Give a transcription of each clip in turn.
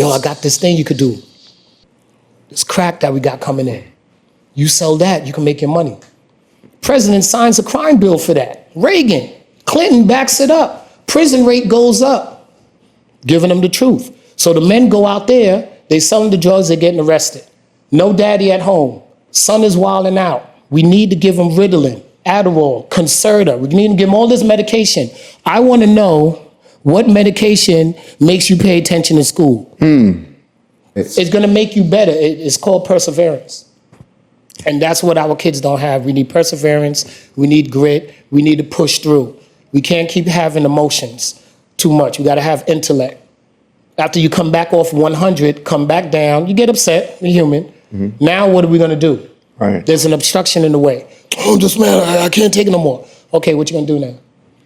Yo, I got this thing you could do. This crack that we got coming in. You sell that, you can make your money. President signs a crime bill for that. Reagan, Clinton backs it up. Prison rate goes up. Giving them the truth. So the men go out there, they selling the drugs, they're getting arrested. No daddy at home. Son is wilding out. We need to give them Ritalin, Adderall, Concerta. We need to give them all this medication. I want to know what medication makes you pay attention in school. It's going to make you better. It's called perseverance. And that's what our kids don't have. We need perseverance. We need grit. We need to push through. We can't keep having emotions too much. We got to have intellect. After you come back off 100, come back down. You get upset. You're human. Now what are we going to do? Right. There's an obstruction in the way. Oh, just man, I can't take it no more. Okay, what you going to do now?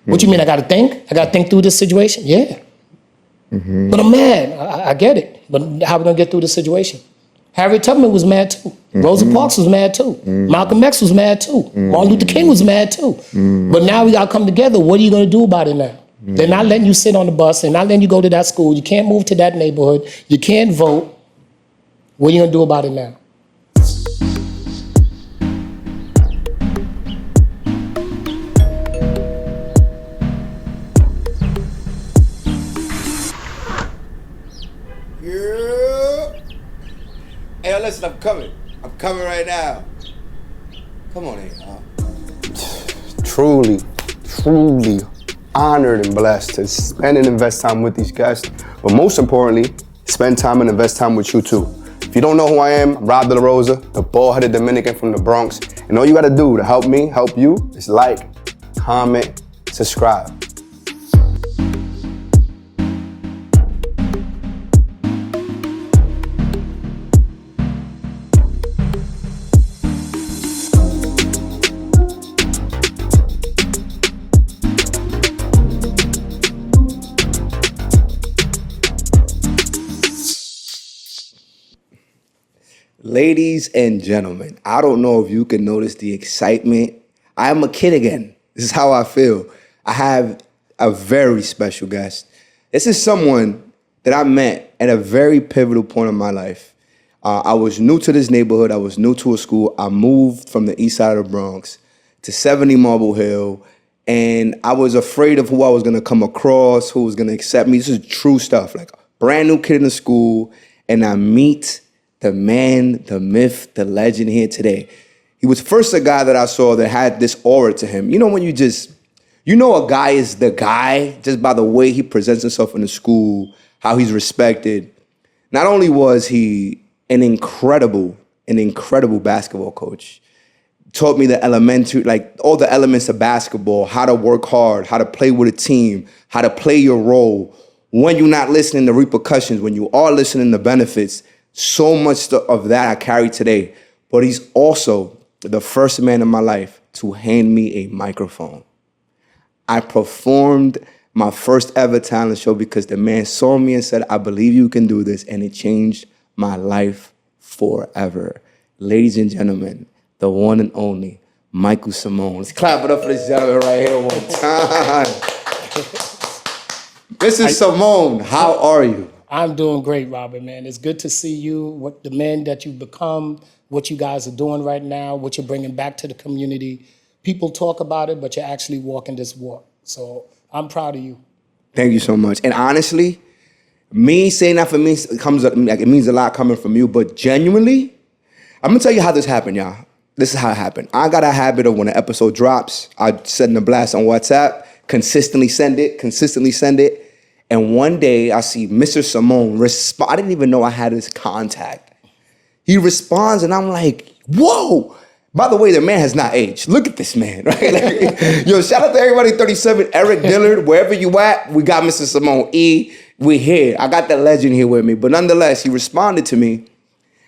What you mean, I got to think? I got to think through this situation? Yeah. But I'm mad. I get it. But how are we going to get through this situation? Harriet Tubman was mad too. Rosa Parks was mad too. Malcolm X was mad too. Martin Luther King was mad too. But now we got to come together. What are you going to do about it now? They're not letting you sit on the bus. They're not letting you go to that school. You can't move to that neighborhood. You can't vote. What are you going to do about it now? Hey, yo, listen, I'm coming. I'm coming right now. Come on in, huh? Truly honored and blessed to spend and invest time with these guests, but most importantly, spend time and invest time with you too. If you don't know who I am, I'm Rob De La Rosa, the bald-headed Dominican from the Bronx, and all you gotta do to help me, help you, is like, comment, subscribe. Ladies and gentlemen, I don't know if you can notice the excitement. I am a kid again. This is how I feel. I have a very special guest. This is someone that I met at a very pivotal point in my life. I was new to this neighborhood. I was new to a school. I moved from the east side of the Bronx to 70 Marble Hill, and I was afraid of who I was going to come across, who was going to accept me. This is true stuff. Like a brand new kid in the school, and I meet the man, the myth, the legend here today. He was first a guy that I saw that had this aura to him. You know when you know a guy is the guy just by the way he presents himself in the school, how he's respected. Not only was he an incredible basketball coach, taught me the elementary, like all the elements of basketball, how to work hard, how to play with a team, how to play your role. When you're not listening to repercussions, when you are listening to benefits, so much of that I carry today. But he's also the first man in my life to hand me a microphone. I performed my first ever talent show because the man saw me and said, I believe you can do this. And it changed my life forever. Ladies and gentlemen, the one and only Michael Simone. Let's clap it up for this gentleman right here one time. Mrs. Simone, how are you? I'm doing great, Robert, man. It's good to see you, what the man that you've become, what you guys are doing right now, what you're bringing back to the community. People talk about it, but you're actually walking this walk. So I'm proud of you. Thank you so much. And honestly, me saying that for me it means a lot coming from you, but genuinely, I'm gonna tell you how this happened, y'all. This is how it happened. I got a habit of when an episode drops, I send a blast on WhatsApp, consistently send it. And one day I see Mr. Simone respond. I didn't even know I had his contact. He responds and I'm like, whoa. By the way, the man has not aged. Look at this man, right? Like, yo, shout out to everybody 37, Eric Dillard, wherever you at, we got Mr. Simone E. We're here. I got the legend here with me. But nonetheless, he responded to me.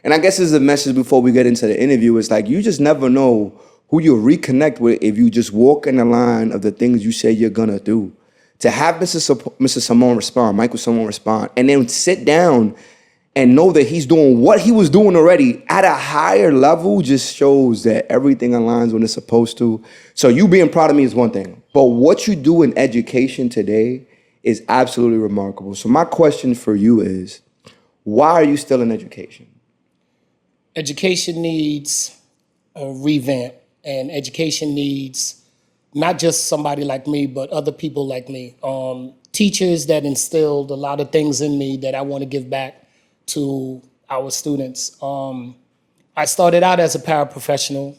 And I guess this is a message before we get into the interview. It's like, you just never know who you'll reconnect with if you just walk in the line of the things you say you're gonna do. To have Mr. Simone respond, Michael Simone respond, and then sit down and know that he's doing what he was doing already at a higher level just shows that everything aligns when it's supposed to. So you being proud of me is one thing, but what you do in education today is absolutely remarkable. So my question for you is, Why are you still in education? Education needs a revamp, and education needs not just somebody like me, but other people like me. Teachers that instilled a lot of things in me that I want to give back to our students. I started out as a paraprofessional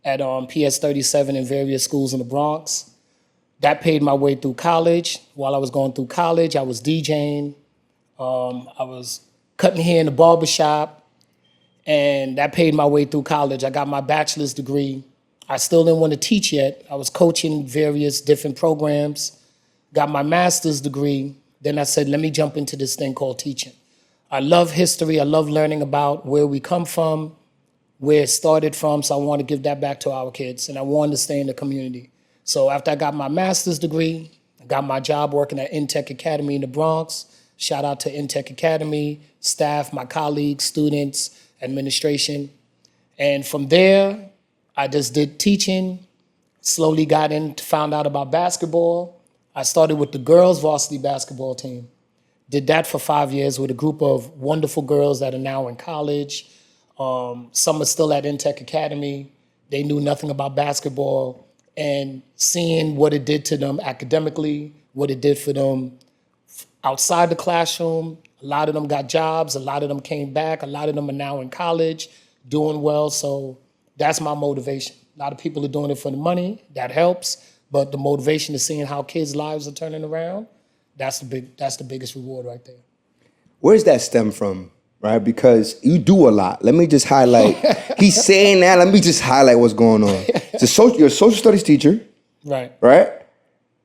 at PS 37 in various schools in the Bronx. That paid my way through college. While I was going through college, I was DJing. I was cutting hair in the barbershop, and that paid my way through college. I got my bachelor's degree. I still didn't want to teach yet. I was coaching various different programs, got my master's degree. Then I said, let me jump into this thing called teaching. I love history. I love learning about where we come from, where it started from. So I want to give that back to our kids, and I wanted to stay in the community. So after I got my master's degree, I got my job working at Intech Academy in the Bronx. Shout out to Intech Academy, staff, my colleagues, students, administration. And from there, I just did teaching, slowly got in, found out about basketball. I started with the girls' varsity basketball team. Did that for 5 years with a group of wonderful girls that are now in college. Some are still at Intech Academy. They knew nothing about basketball. And seeing what it did to them academically, what it did for them outside the classroom, a lot of them got jobs, a lot of them came back, a lot of them are now in college, doing well. So that's my motivation. A lot of people are doing it for the money, that helps, but the motivation is seeing how kids' lives are turning around, that's the biggest reward right there. Where does that stem from, right? Because you do a lot. Let me just highlight. He's saying that. Let me just highlight what's going on. You're a social studies teacher, Right. right?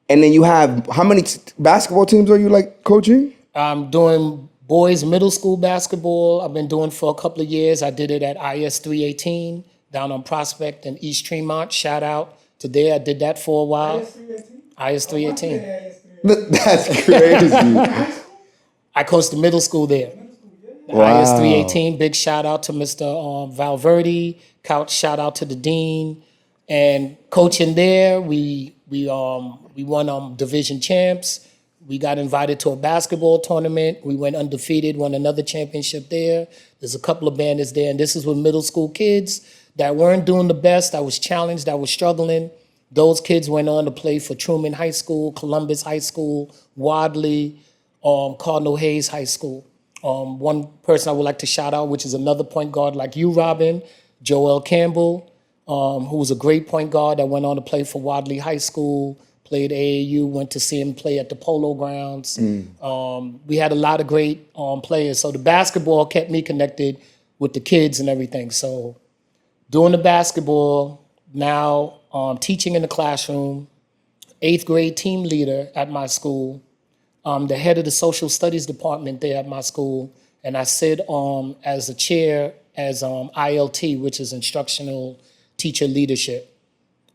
And then you have, how many basketball teams are you like coaching? I'm doing boys middle school basketball. I've been doing for a couple of years. I did it at IS 318 down on Prospect in East Tremont. Shout out to there. I did that for a while. IS 318. That's crazy. I coached the middle school there. Wow. IS 318. Big shout out to Mr. Valverde. Shout out to the dean. And coaching there, we won division champs. We got invited to a basketball tournament. We went undefeated, won another championship there. There's a couple of banners there. And this is with middle school kids that weren't doing the best. I was challenged. I was struggling. Those kids went on to play for Truman High School, Columbus High School, Wadley, Cardinal Hayes High School. One person I would like to shout out, which is another point guard like you, Robin, Joel Campbell, who was a great point guard that went on to play for Wadley High School, played AAU, went to see him play at the Polo Grounds. We had a lot of great players. So the basketball kept me connected with the kids and everything. So doing the basketball, now teaching in the classroom, 8th grade team leader at my school, the head of the social studies department there at my school, and I sit as a chair as ILT, which is instructional teacher leadership.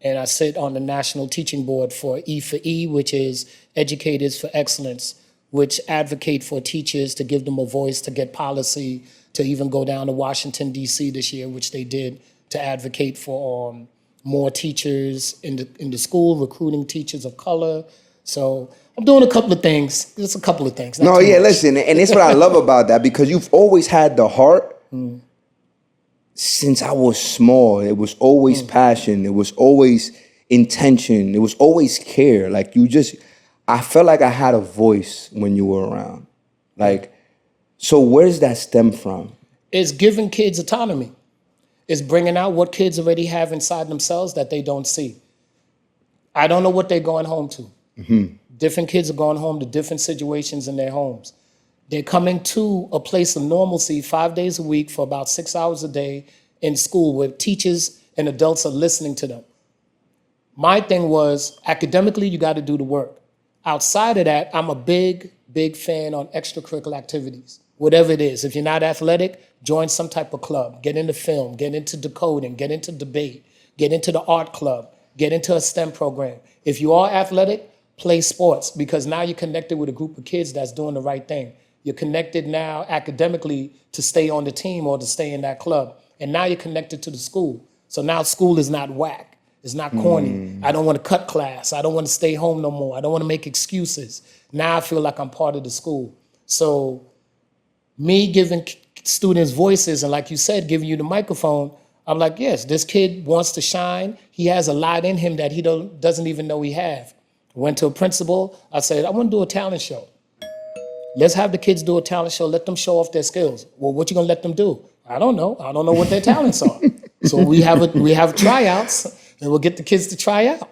And I sit on the national teaching board for E4E, which is Educators for Excellence, which advocate for teachers to give them a voice, to get policy, to even go down to Washington, D.C. this year, which they did, to advocate for more teachers in the school, recruiting teachers of color. So I'm doing a couple of things. Just a couple of things. No, yeah, listen, and it's what I love about that, because you've always had the heart since I was small. It was always passion. It was always intention. It was always care. Like I felt like I had a voice when you were around. Like, so where does that stem from? It's giving kids autonomy. It's bringing out what kids already have inside themselves that they don't see. I don't know what they're going home to. Different kids are going home to different situations in their homes. They're coming to a place of normalcy 5 days a week for about 6 hours a day in school where teachers and adults are listening to them. My thing was, academically, you got to do the work. Outside of that, I'm a big, big fan on extracurricular activities. Whatever it is. If you're not athletic, join some type of club. Get into film, get into decoding, get into debate, get into the art club, get into a STEM program. If you are athletic, play sports, because now you're connected with a group of kids that's doing the right thing. You're connected now academically to stay on the team or to stay in that club. And now you're connected to the school. So now school is not whack. It's not corny. I don't want to cut class. I don't want to stay home no more. I don't want to make excuses. Now I feel like I'm part of the school. So Me giving students voices and, like you said, giving you the microphone, I'm like, yes, this kid wants to shine. He has a lot in him that he doesn't even know he have. Went to a principal. I said, I want to do a talent show. Let's have the kids do a talent show. Let them show off their skills. Well, what you gonna let them do? I don't know. I don't know what their talents are. So we have tryouts, and we'll get the kids to try out.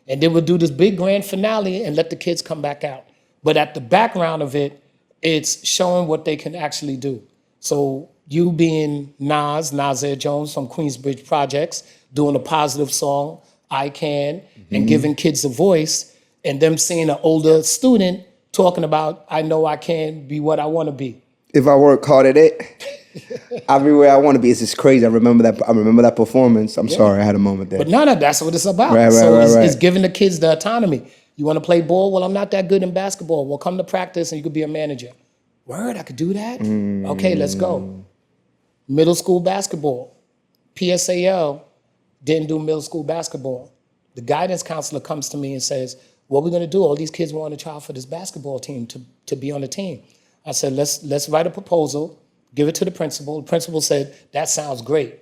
And then we'll do this big grand finale and let the kids come back out. But at the background of it, it's showing what they can actually do. So you being Nasir Jones from Queensbridge Projects, doing a positive song, I Can, and giving kids a voice, and them seeing an older student talking about, I know I can be what I want to be. If I work hard at it, I'll be where I want to be. It's just crazy. I remember that performance. I'm sorry, I had a moment there. But no, that's what it's about. Right, It's giving the kids the autonomy. You want to play ball? Well, I'm not that good in basketball. Well, come to practice and you could be a manager. Word, I could do that? Okay, let's go. Middle school basketball. PSAL didn't do middle school basketball. The guidance counselor comes to me and says, what are we gonna do? All these kids want to try for this basketball team to be on the team. I said, let's write a proposal, give it to the principal. The principal said, that sounds great.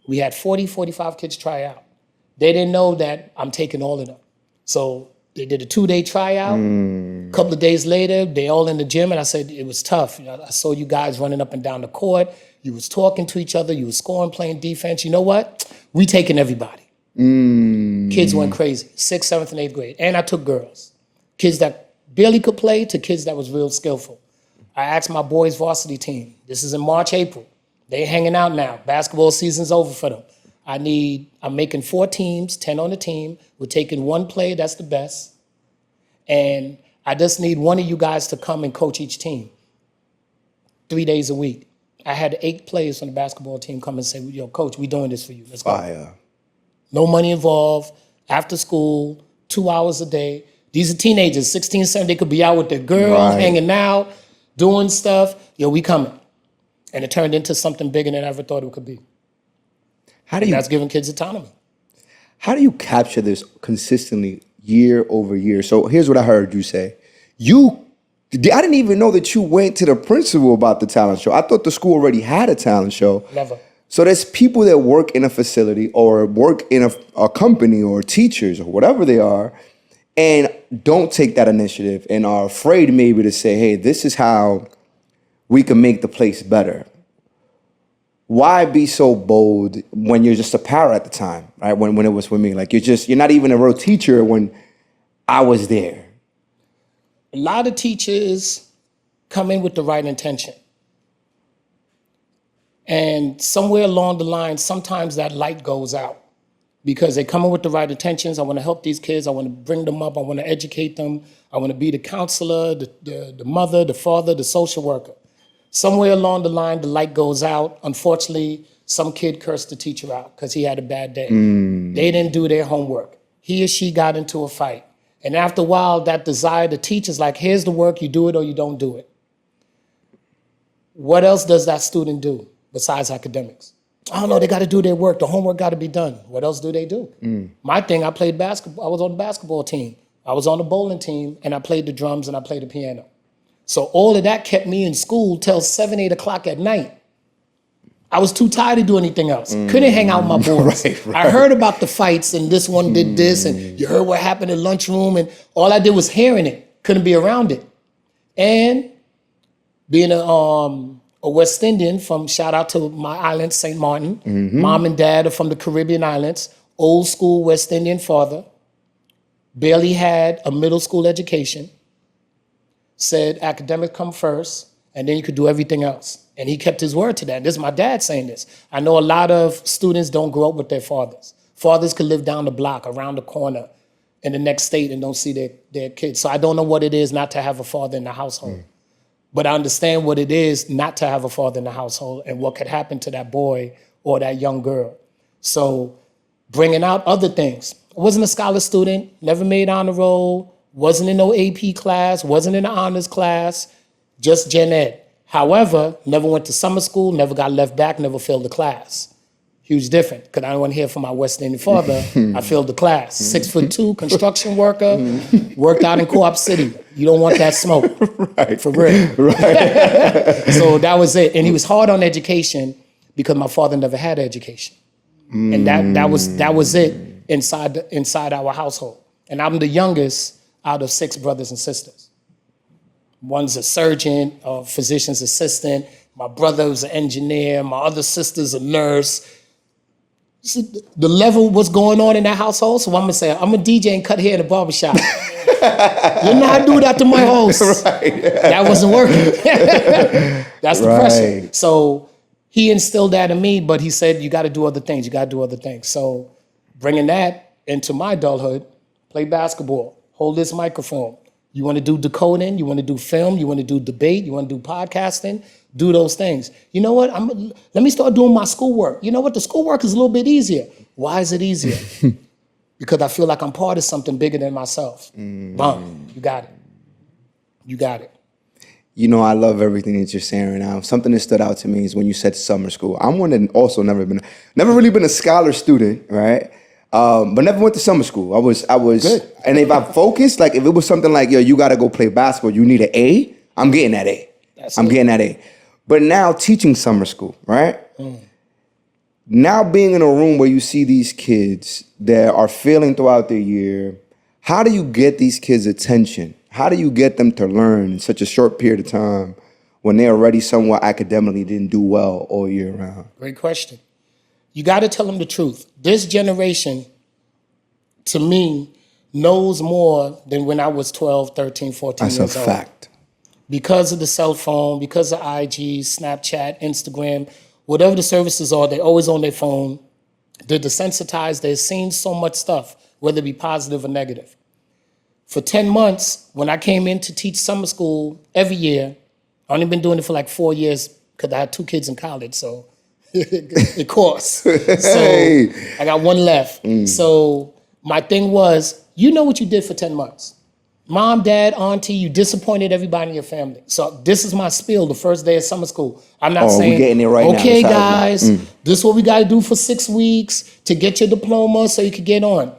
We had 45 kids try out. They didn't know that I'm taking all of them. So they did a 2-day tryout. A couple of days later, they all in the gym, and I said, it was tough. I saw you guys running up and down the court. You was talking to each other. You was scoring, playing defense. You know what? We taking everybody. Kids went crazy, 6th, 7th, and 8th grade. And I took girls. Kids that barely could play to kids that was real skillful. I asked my boys' varsity team. This is in March, April. They hanging out now. Basketball season's over for them. I'm making 4 teams, 10 on the team. We're taking 1 player, that's the best. And I just need one of you guys to come and coach each team 3 days a week. I had 8 players from the basketball team come and say, yo, coach, we doing this for you. Let's go. Fire. No money involved, after school, 2 hours a day. These are teenagers, 16, 17, they could be out with their girl, hanging out, doing stuff. Yo, we coming. And it turned into something bigger than I ever thought it could be. That's giving kids autonomy. How do you capture this consistently year over year? So here's what I heard you say. I didn't even know that you went to the principal about the talent show. I thought the school already had a talent show. Never. So there's people that work in a facility or work in a company or teachers or whatever they are and don't take that initiative and are afraid maybe to say, hey, this is how we can make the place better. Why be so bold when you're just a para at the time, right? When it was with me, like you're not even a real teacher when I was there. A lot of teachers come in with the right intention. And somewhere along the line, sometimes that light goes out because they come in with the right intentions. I want to help these kids. I want to bring them up. I want to educate them. I want to be the counselor, the mother, the father, the social worker. Somewhere along the line, the light goes out. Unfortunately, some kid cursed the teacher out because he had a bad day. They didn't do their homework. He or she got into a fight. And after a while, that desire to teach is like, here's the work, you do it or you don't do it. What else does that student do besides academics? I don't know, they got to do their work. The homework got to be done. What else do they do? My thing, I played basketball. I was on the basketball team. I was on the bowling team, and I played the drums and I played the piano. So all of that kept me in school till 7, 8 o'clock at night. I was too tired to do anything else. Couldn't hang out with my boys. Right. I heard about the fights and this one did this and you heard what happened in lunchroom and all I did was hearing it. Couldn't be around it. And being a West Indian from, shout out to my island, St. Martin. Mom and dad are from the Caribbean islands. Old school West Indian father. Barely had a middle school education. Said academics come first and then you could do everything else. And he kept his word to that. This is my dad saying this. I know a lot of students don't grow up with their fathers. Fathers could live down the block, around the corner, in the next state and don't see their kids. So I don't know what it is not to have a father in the household. But I understand what it is not to have a father in the household and what could happen to that boy or that young girl. So bringing out other things. I wasn't a scholar student, never made honor roll, wasn't in no AP class, wasn't in an honors class, just gen ed. However, never went to summer school, never got left back, never failed a class. Huge difference, because I don't want to hear from my West Indian father. I failed the class. 6'2", construction worker, worked out in Co-op City. You don't want that smoke, Right. for real. Right. So that was it. And he was hard on education because my father never had education. And that was it inside our household. And I'm the youngest out of 6 brothers and sisters. One's a surgeon, a physician's assistant. My brother was an engineer. My other sister's a nurse. So the level was going on in that household. So I'm gonna say, I'm a DJ and cut hair in a barbershop. You're not doing that to my host. Right. That wasn't working. That's the pressure. Right. So he instilled that in me, but he said, you gotta do other things. You gotta do other things. So bringing that into my adulthood, play basketball, hold this microphone. You wanna do decoding, you wanna do film, you wanna do debate, you wanna do podcasting, do those things. You know what? Let me start doing my schoolwork. You know what? The schoolwork is a little bit easier. Why is it easier? Because I feel like I'm part of something bigger than myself. Boom, you got it. You got it. You know, I love everything that you're saying right now. Something that stood out to me is when you said summer school. I'm one that also never really been a scholar student, right? But never went to summer school. I was, Good. And if I focused, like if it was something like, yo, you got to go play basketball, you need an A, I'm getting that A. I'm getting that A. But now teaching summer school, right? Now being in a room where you see these kids that are failing throughout the year, how do you get these kids' attention? How do you get them to learn in such a short period of time when they already somewhat academically didn't do well all year round? Great question. You got to tell them the truth. This generation, to me, knows more than when I was 12, 13, 14 That's years a old. fact. Because of the cell phone, because of IG, Snapchat, Instagram, whatever the services are, they're always on their phone. They're desensitized. They've seen so much stuff, whether it be positive or negative. For 10 months, when I came in to teach summer school every year, I've only been doing it for like 4 years because I had 2 kids in college, so it costs. So I got 1 left. So my thing was, you know what you did for 10 months. Mom, dad, auntie, you disappointed everybody in your family. So this is my spiel the first day of summer school. I'm not saying, we getting it right now. okay, Besides guys, this is what we got to do for 6 weeks to get your diploma so you could get on.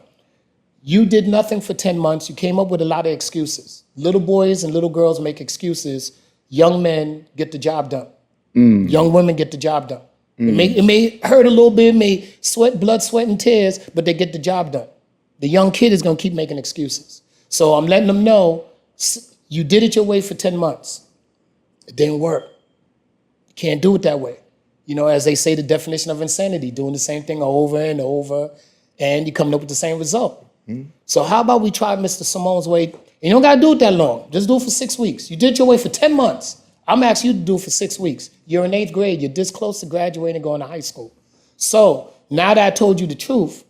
You did nothing for 10 months. You came up with a lot of excuses. Little boys and little girls make excuses. Young men get the job done. Young women get the job done. It may hurt a little bit, may blood, sweat, and tears, but they get the job done. The young kid is going to keep making excuses. So I'm letting them know, you did it your way for 10 months. It didn't work. You can't do it that way. You know, as they say, the definition of insanity, doing the same thing over and over, and you're coming up with the same result. So how about we try Mr. Simone's way? You don't got to do it that long. Just do it for 6 weeks. You did it your way for 10 months. I'm asking you to do it for 6 weeks. You're in 8th grade. You're this close to graduating and going to high school. So now that I told you the truth,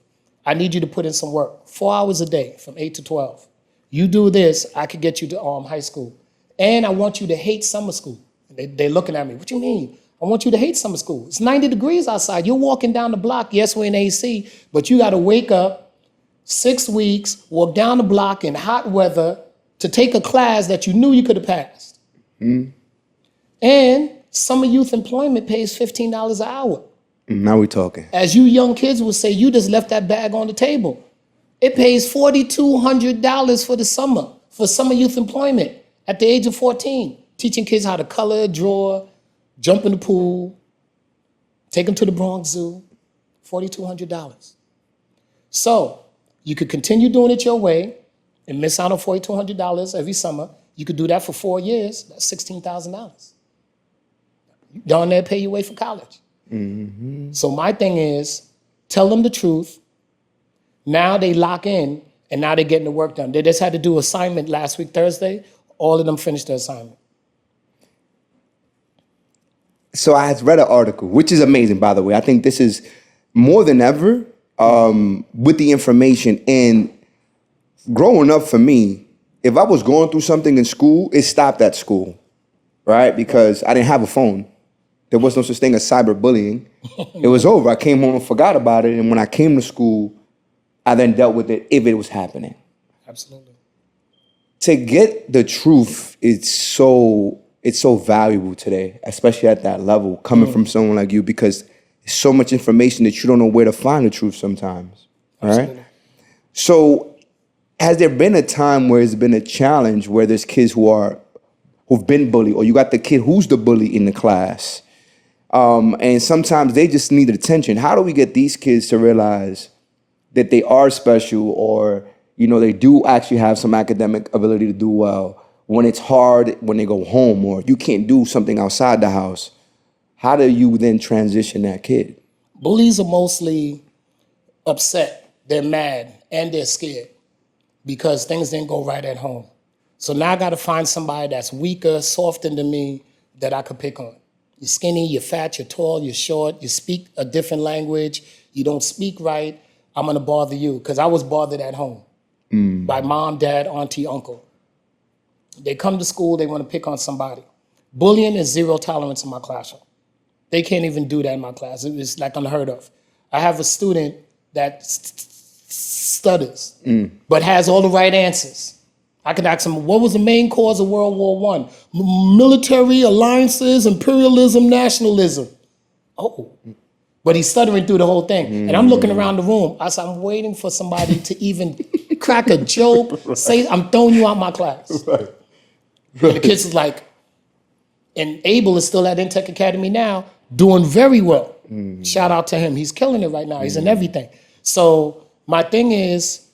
I need you to put in some work. 4 hours a day from 8 to 12. You do this, I could get you to high school. And I want you to hate summer school. They're looking at me. What you mean? I want you to hate summer school. It's 90 degrees outside. You're walking down the block. Yes, we're in AC, but you got to wake up 6 weeks, walk down the block in hot weather to take a class that you knew you could have passed. And summer youth employment pays $15 an hour. Now we talking. As you young kids would say, you just left that bag on the table. It pays $4,200 for the summer, for summer youth employment at the age of 14, teaching kids how to color, draw, jump in the pool, take them to the Bronx Zoo, $4,200. So you could continue doing it your way and miss out on $4,200 every summer. You could do that for 4 years. That's $16,000. Down there, pay your way for college. So my thing is, tell them the truth. Now they lock in, and now they're getting the work done. They just had to do assignment last week, Thursday. All of them finished their assignment. So I had read an article, which is amazing, by the way. I think this is more than ever with the information. And growing up for me, if I was going through something in school, it stopped at school, right? Because I didn't have a phone. There was no such thing as cyberbullying. It was over. I came home and forgot about it. And when I came to school, I then dealt with it if it was happening. Absolutely. To get the truth, it's so valuable today, especially at that level, coming from someone like you, because so much information that you don't know where to find the truth sometimes. All right. Absolutely. So, has there been a time where it's been a challenge where there's kids who've been bullied, or you got the kid who's the bully in the class, and sometimes they just need attention? How do we get these kids to realize that they are special, or they do actually have some academic ability to do well when it's hard when they go home, or you can't do something outside the house? How do you then transition that kid? Bullies are mostly upset, they're mad, and they're scared because things didn't go right at home. So now I got to find somebody that's weaker, softer than me that I could pick on. You're skinny, you're fat, you're tall, you're short, you speak a different language, you don't speak right, I'm gonna bother you. Because I was bothered at home by mom, dad, auntie, uncle. They come to school, they want to pick on somebody. Bullying is zero tolerance in my classroom. They can't even do that in my class. It's like unheard of. I have a student that stutters, but has all the right answers. I could ask him, what was the main cause of World War I? Military alliances, imperialism, nationalism. Oh, but he's stuttering through the whole thing. And I'm looking around the room. I said, I'm waiting for somebody to even crack a joke, say, I'm throwing you out my class. Right. And the kids is like, and Abel is still at Intech Academy now, doing very well. Shout out to him. He's killing it right now. He's in everything. So my thing is,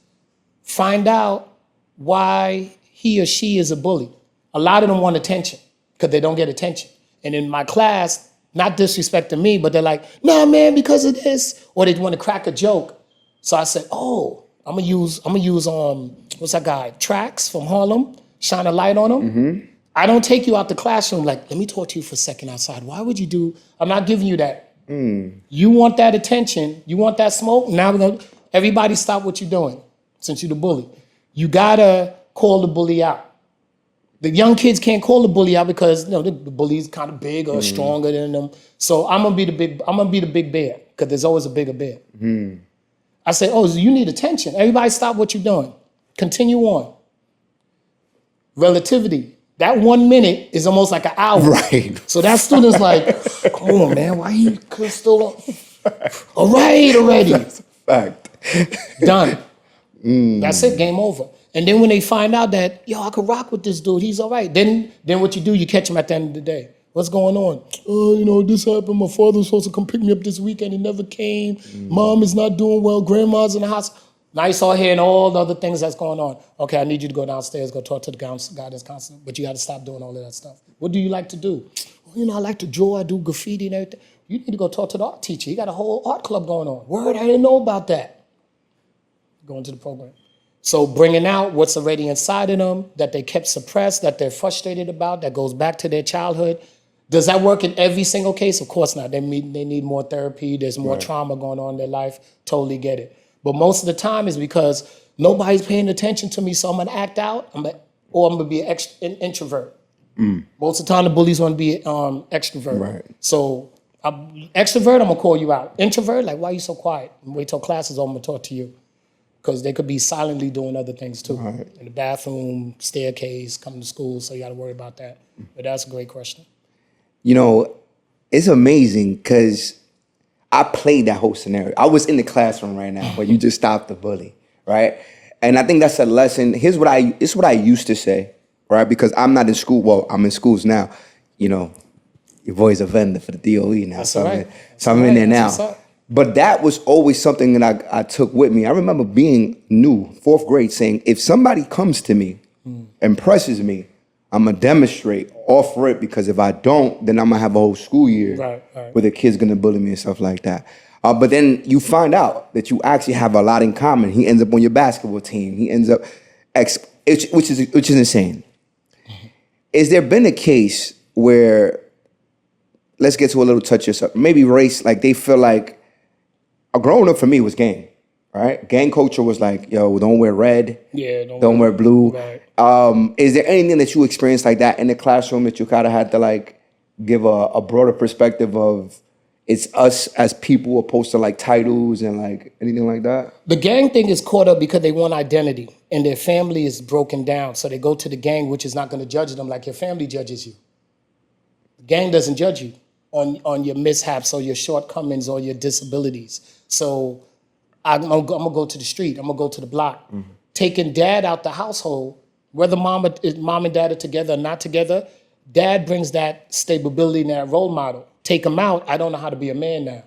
find out why he or she is a bully. A lot of them want attention because they don't get attention. And in my class, not disrespecting me, but they're like, nah, man, because of this. Or they want to crack a joke. So I said, oh, I'm gonna use what's that guy? Trax from Harlem, shine a light on him. I don't take you out the classroom like, let me talk to you for a second outside. Why would you do? I'm not giving you that. You want that attention, you want that smoke. Now everybody stop what you're doing since you're the bully. You gotta call the bully out. The young kids can't call the bully out because the bully's kind of big or stronger than them. So I'm gonna be the big bear because there's always a bigger bear. I say, oh, so you need attention. Everybody stop what you're doing. Continue on. Relativity. That 1 minute is almost like an hour. Right. So that student's like, come on, man, why you still all right already? That's a fact. Done. That's it, game over. And then when they find out that, I could rock with this dude, he's all right. Then what you do, you catch him at the end of the day. What's going on? Oh, this happened. My father was supposed to come pick me up this weekend. He never came. Mom is not doing well. Grandma's in the house. Now you start hearing all the other things that's going on. Okay, I need you to go downstairs, go talk to the guidance counselor, but you got to stop doing all of that stuff. What do you like to do? Well, I like to draw. I do graffiti and everything. You need to go talk to the art teacher. He got a whole art club going on. Word, I didn't know about that. Go into the program. So bringing out what's already inside of them that they kept suppressed, that they're frustrated about, that goes back to their childhood. Does that work in every single case? Of course not. They need more therapy. There's more trauma going on in their life. Totally get it. But most of the time is because nobody's paying attention to me, so I'm going to act out, or I'm going to be an introvert. Most of the time, the bullies want to be extrovert. Right. So extrovert, I'm going to call you out. Introvert, like, why are you so quiet? Wait till class is over, I'm going to talk to you. Because they could be silently doing other things too. Right. In the bathroom, staircase, coming to school, so you got to worry about that. But that's a great question. It's amazing because I played that whole scenario. I was in the classroom right now where you just stopped the bully, right? And I think that's a lesson. It's what I used to say, right? Because I'm not in school. Well, I'm in schools now. Your boy's a vendor for the DOE now. That's so right. I'm in there now. But that was always something that I took with me. I remember being new, 4th grade, saying, if somebody comes to me and presses me, I'm going to demonstrate, offer it, because if I don't, then I'm going to have a whole school year where the kid's going to bully me and stuff like that. But then you find out that you actually have a lot in common. He ends up on your basketball team. He ends up, which is insane. Is there been a case where, let's get to a little touch of something, maybe race, like they feel like, growing up for me was gang, right? Gang culture was like, yo, don't wear red, don't wear blue. Right. Is there anything that you experienced like that in the classroom that you kind of had to like give a broader perspective of it's us as people opposed to like titles and like anything like that? The gang thing is caught up because they want identity and their family is broken down. So they go to the gang, which is not going to judge them like your family judges you. The gang doesn't judge you. on your mishaps or your shortcomings or your disabilities. So I'm gonna go to the street. I'm gonna go to the block. Taking dad out the household, whether mom and dad are together or not together, dad brings that stability and that role model. Take him out, I don't know how to be a man now.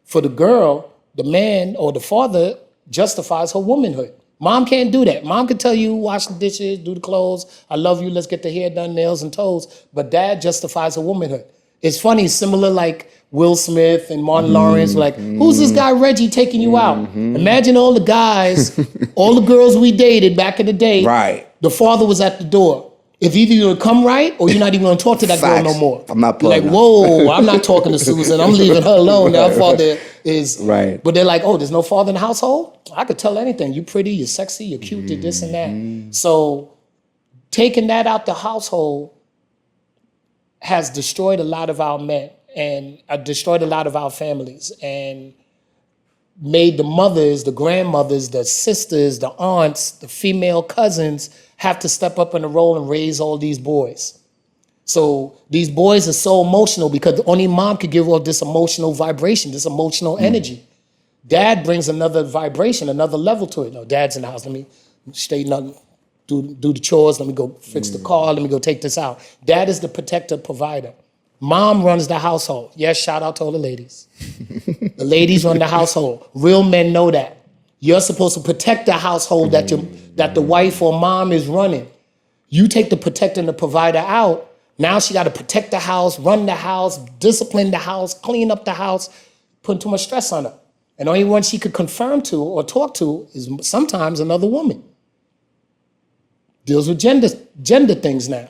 For the girl, the man or the father justifies her womanhood. Mom can't do that. Mom can tell you, wash the dishes, do the clothes, I love you, let's get the hair done, nails and toes. But dad justifies her womanhood. It's funny, similar like Will Smith and Martin Lawrence, like, who's this guy Reggie taking you out? Imagine all the guys, all the girls we dated back in the day. Right. The father was at the door. If either you're gonna come right or you're not even gonna talk to that Facts. girl no more. I'm not You're like, pulling whoa, I'm not talking to Susan. I'm leaving her alone. That father is Right. But they're like, oh, there's no father in the household? I could tell anything. You're pretty, you're sexy, you're cute, you're this and that. So taking that out the household has destroyed a lot of our men and destroyed a lot of our families and made the mothers, the grandmothers, the sisters, the aunts, the female cousins have to step up in the role and raise all these boys. So these boys are so emotional because only mom could give off this emotional vibration, this emotional energy. Dad brings another vibration, another level to it. No, dad's in the house. Let me straighten up, do the chores. Let me go fix the car. Let me go take this out. Dad is the protector, provider. Mom runs the household. Yes, shout out to all the ladies. The ladies run the household. Real men know that. You're supposed to protect the household that the wife or mom is running. You take the protector and the provider out. Now she got to protect the house, run the house, discipline the house, clean up the house, putting too much stress on her. And the only one she could confirm to or talk to is sometimes another woman. Deals with gender things now.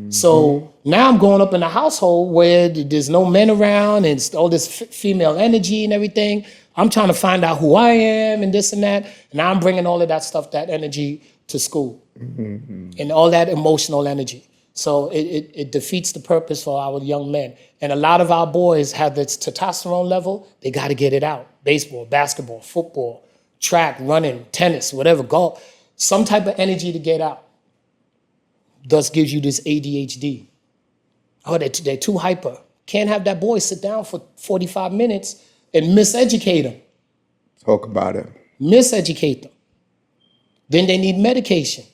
So now I'm growing up in a household where there's no men around and it's all this female energy and everything. I'm trying to find out who I am and this and that. And now I'm bringing all of that stuff, that energy to school and all that emotional energy. So it defeats the purpose for our young men. And a lot of our boys have this testosterone level. They got to get it out. Baseball, basketball, football, track, running, tennis, whatever, golf. Some type of energy to get out. Thus gives you this ADHD. Oh, they're too hyper. Can't have that boy sit down for 45 minutes and miseducate him. Talk about it. Miseducate them. Then they need medication.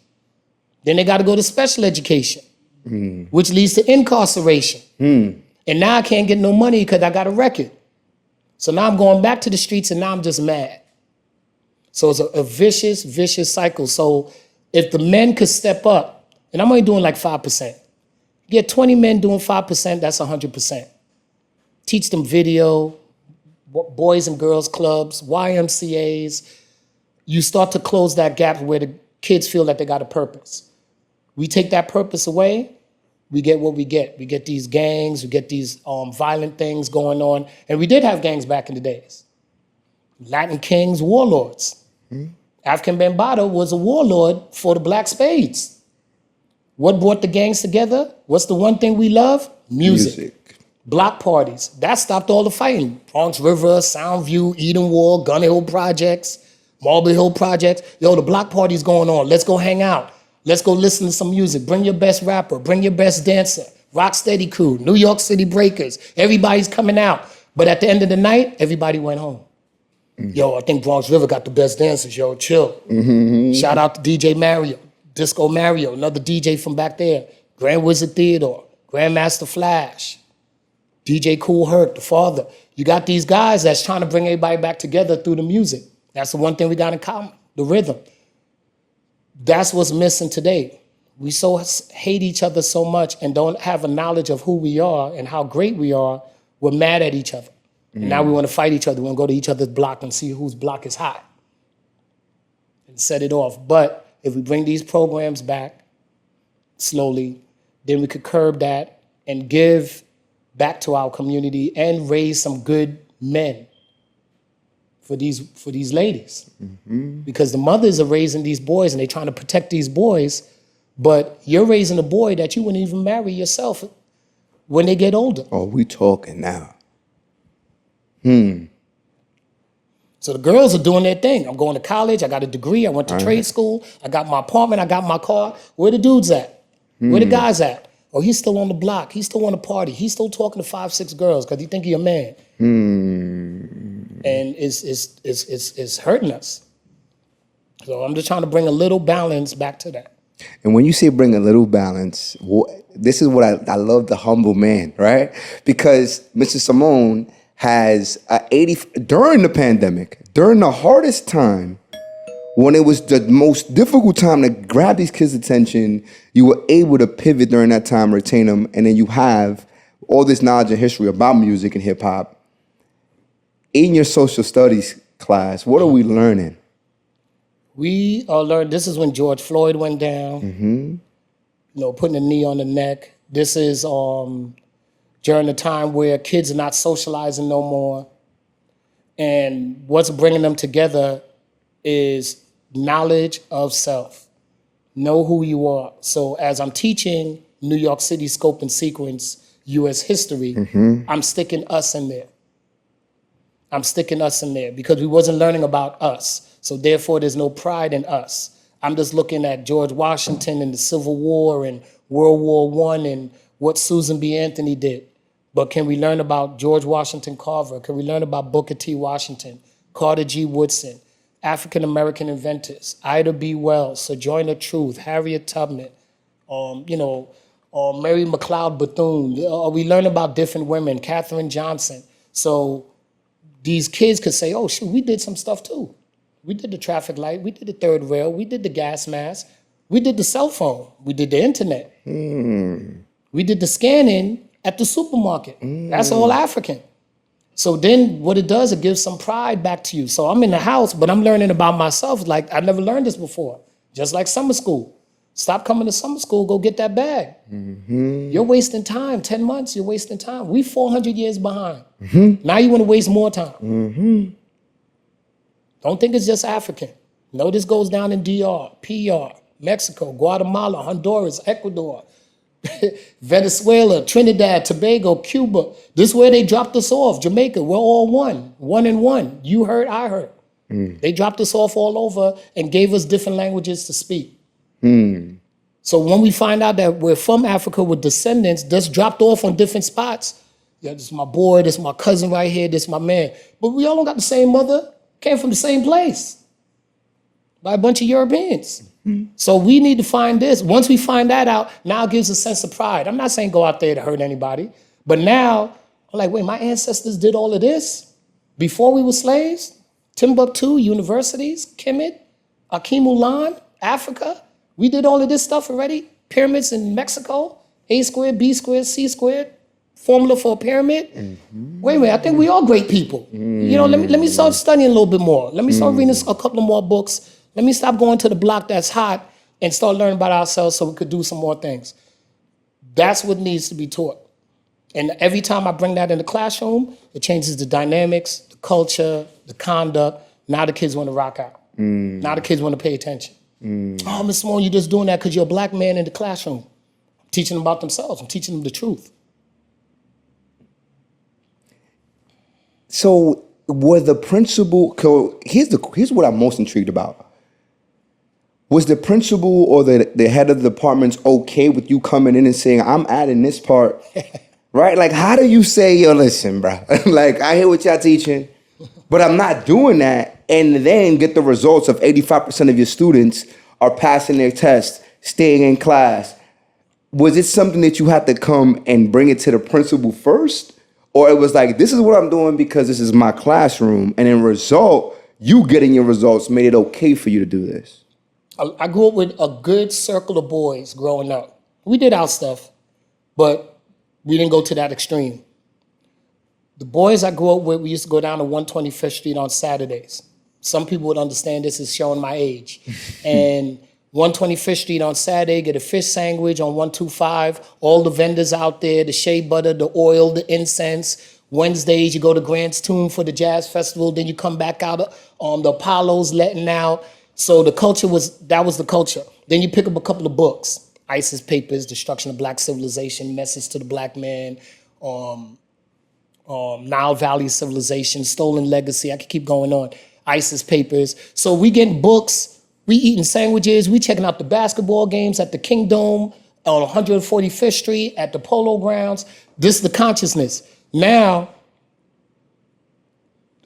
Then they got to go to special education, which leads to incarceration. And now I can't get no money because I got a record. So now I'm going back to the streets and now I'm just mad. So it's a vicious, vicious cycle. So if the men could step up, and I'm only doing like 5%. Get 20 men doing 5%, that's 100%. Teach them video, boys and girls clubs, YMCAs. You start to close that gap where the kids feel that they got a purpose. We take that purpose away, we get what we get. We get these gangs, we get these violent things going on. And we did have gangs back in the days. Latin kings, warlords. African Bambaataa was a warlord for the Black Spades. What brought the gangs together? What's the one thing we love? Music. Block parties. That stopped all the fighting. Bronx River, Soundview, Eden Wall, Gun Hill Projects, Marble Hill Projects. Yo, the block party's going on. Let's go hang out. Let's go listen to some music. Bring your best rapper. Bring your best dancer. Rocksteady Crew, New York City Breakers. Everybody's coming out. But at the end of the night, everybody went home. Yo, I think Bronx River got the best dancers. Yo, chill. Shout out to DJ Mario. Disco Mario, another DJ from back there, Grand Wizard Theodore, Grandmaster Flash, DJ Kool Herc, the father. You got these guys that's trying to bring everybody back together through the music. That's the one thing we got in common, the rhythm. That's what's missing today. We so hate each other so much and don't have a knowledge of who we are and how great we are. We're mad at each other. And now we want to fight each other. We want to go to each other's block and see whose block is hot and set it off. But if we bring these programs back slowly, then we could curb that and give back to our community and raise some good men for these ladies. Because the mothers are raising these boys and they're trying to protect these boys, but you're raising a boy that you wouldn't even marry yourself when they get older. Oh, we talking now. So the girls are doing their thing. I'm going to college. I got a degree. I went to trade school. I got my apartment. I got my car. Where the dudes at? Where the guys at? Oh, he's still on the block. He's still on the party. He's still talking to 5, 6 girls because he think he a man. And it's hurting us. So I'm just trying to bring a little balance back to that. And when you say bring a little balance, this is what I love, the humble man, right? Because Mr. Simone has during the pandemic, during the hardest time, when it was the most difficult time to grab these kids' attention, you were able to pivot during that time, retain them, and then you have all this knowledge and history about music and hip hop. In your social studies class, what are we learning? We learned, this is when George Floyd went down, putting a knee on the neck. This is during the time where kids are not socializing no more. And what's bringing them together is knowledge of self. Know who you are. So as I'm teaching New York City Scope and Sequence, U.S. history, I'm sticking us in there. I'm sticking us in there because we wasn't learning about us. So therefore, there's no pride in us. I'm just looking at George Washington and the Civil War and World War I and what Susan B. Anthony did. But can we learn about George Washington Carver? Can we learn about Booker T. Washington, Carter G. Woodson, African-American inventors, Ida B. Wells, Sojourner Truth, Harriet Tubman, Mary McLeod Bethune. We learn about different women, Katherine Johnson. So these kids could say, oh, shoot, we did some stuff too. We did the traffic light. We did the third rail. We did the gas mask. We did the cell phone. We did the internet. We did the scanning at the supermarket. That's all African. So then what it does, it gives some pride back to you. So I'm in the house, but I'm learning about myself. Like, I never learned this before. Just like summer school. Stop coming to summer school, go get that bag. You're wasting time. 10 months, you're wasting time. We 400 years behind. Now you want to waste more time. Don't think it's just African. No, this goes down in DR, PR, Mexico, Guatemala, Honduras, Ecuador, Venezuela, Trinidad, Tobago, Cuba. This is where they dropped us off. Jamaica, we're all one and one. You heard, I heard. They dropped us off all over and gave us different languages to speak. So when we find out that we're from Africa with descendants, just dropped off on different spots. Yeah, this is my boy, this is my cousin right here, this is my man. But we all don't got the same mother, came from the same place by a bunch of Europeans. So we need to find this. Once we find that out, now it gives a sense of pride. I'm not saying go out there to hurt anybody, but now I'm like, wait, my ancestors did all of this before we were slaves? Timbuktu, universities, Kemet, Akim Ulan, Africa. We did all of this stuff already. Pyramids in Mexico, A squared, B squared, C squared, formula for a pyramid. Wait a minute, I think we are great people. Let me start studying a little bit more. Let me start reading a couple of more books. Let me stop going to the block that's hot and start learning about ourselves so we could do some more things. That's what needs to be taught. And every time I bring that in the classroom, it changes the dynamics, the culture, the conduct. Now the kids want to rock out. Now the kids want to pay attention. Oh, Miss Simone, you're just doing that because you're a black man in the classroom. I'm teaching them about themselves. I'm teaching them the truth. So were the principal, here's what I'm most intrigued about. Was the principal or the head of the departments okay with you coming in and saying, I'm adding this part, right? Like, how do you say, yo, listen, bro, like, I hear what y'all teaching, but I'm not doing that, and then get the results of 85% of your students are passing their test, staying in class. Was it something that you had to come and bring it to the principal first? Or it was like, this is what I'm doing because this is my classroom, and in result, you getting your results made it okay for you to do this? I grew up with a good circle of boys growing up. We did our stuff, but we didn't go to that extreme. The boys I grew up with, we used to go down to 125th Street on Saturdays. Some people would understand this is showing my age. And 125th Street on Saturday, get a fish sandwich on 125, all the vendors out there, the shea butter, the oil, the incense. Wednesdays, you go to Grant's Tomb for the jazz festival, then you come back out on the Apollo's letting out. So the culture that was the culture. Then you pick up a couple of books, ISIS Papers, Destruction of Black Civilization, Message to the Black Man, Nile Valley Civilization, Stolen Legacy, I could keep going on, ISIS Papers. So we getting books, we eating sandwiches, we checking out the basketball games at the Kingdom, on 145th Street at the Polo Grounds. This is the consciousness. Now,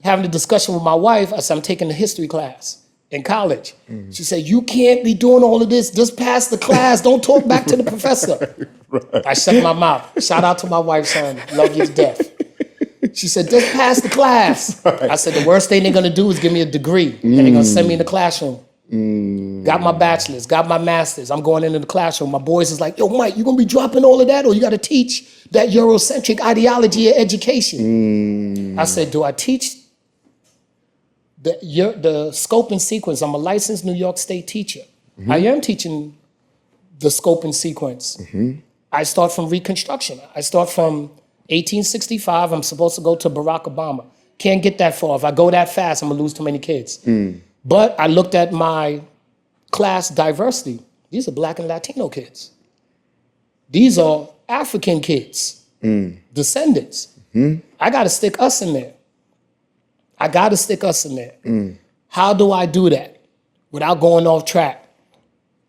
having a discussion with my wife, I said, I'm taking a history class in college. She said, you can't be doing all of this. Just pass the class. Don't talk back to the professor. Right. I shut my mouth. Shout out to my wife, son. Love you to death. She said, just pass the class. Right. I said, the worst thing they're going to do is give me a degree. And they're going to send me in the classroom. Got my bachelor's, got my master's. I'm going into the classroom. My boys is like, yo, Mike, you going to be dropping all of that? Or you got to teach that Eurocentric ideology of education? I said, do I teach the scope and sequence? I'm a licensed New York State teacher. I am teaching the scope and sequence. I start from Reconstruction. I start from 1865. I'm supposed to go to Barack Obama. Can't get that far. If I go that fast, I'm going to lose too many kids. But I looked at my class diversity. These are Black and Latino kids. These are African kids, descendants. I got to stick us in there. How do I do that without going off track?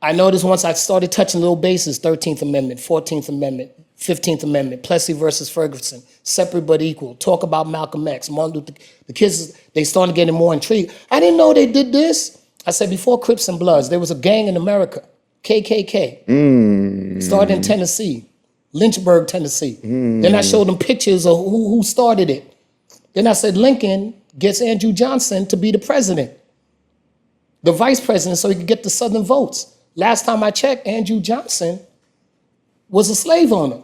I noticed once I started touching little bases, 13th Amendment, 14th Amendment, 15th Amendment, Plessy versus Ferguson, separate but equal, talk about Malcolm X, Martin Luther. The kids, they started getting more intrigued. I didn't know they did this. I said, before Crips and Bloods, there was a gang in America, KKK. Started in Tennessee, Lynchburg, Tennessee. Then I showed them pictures of who started it. Then I said, Lincoln gets Andrew Johnson to be the president, the vice president, so he could get the Southern votes. Last time I checked, Andrew Johnson was a slave owner,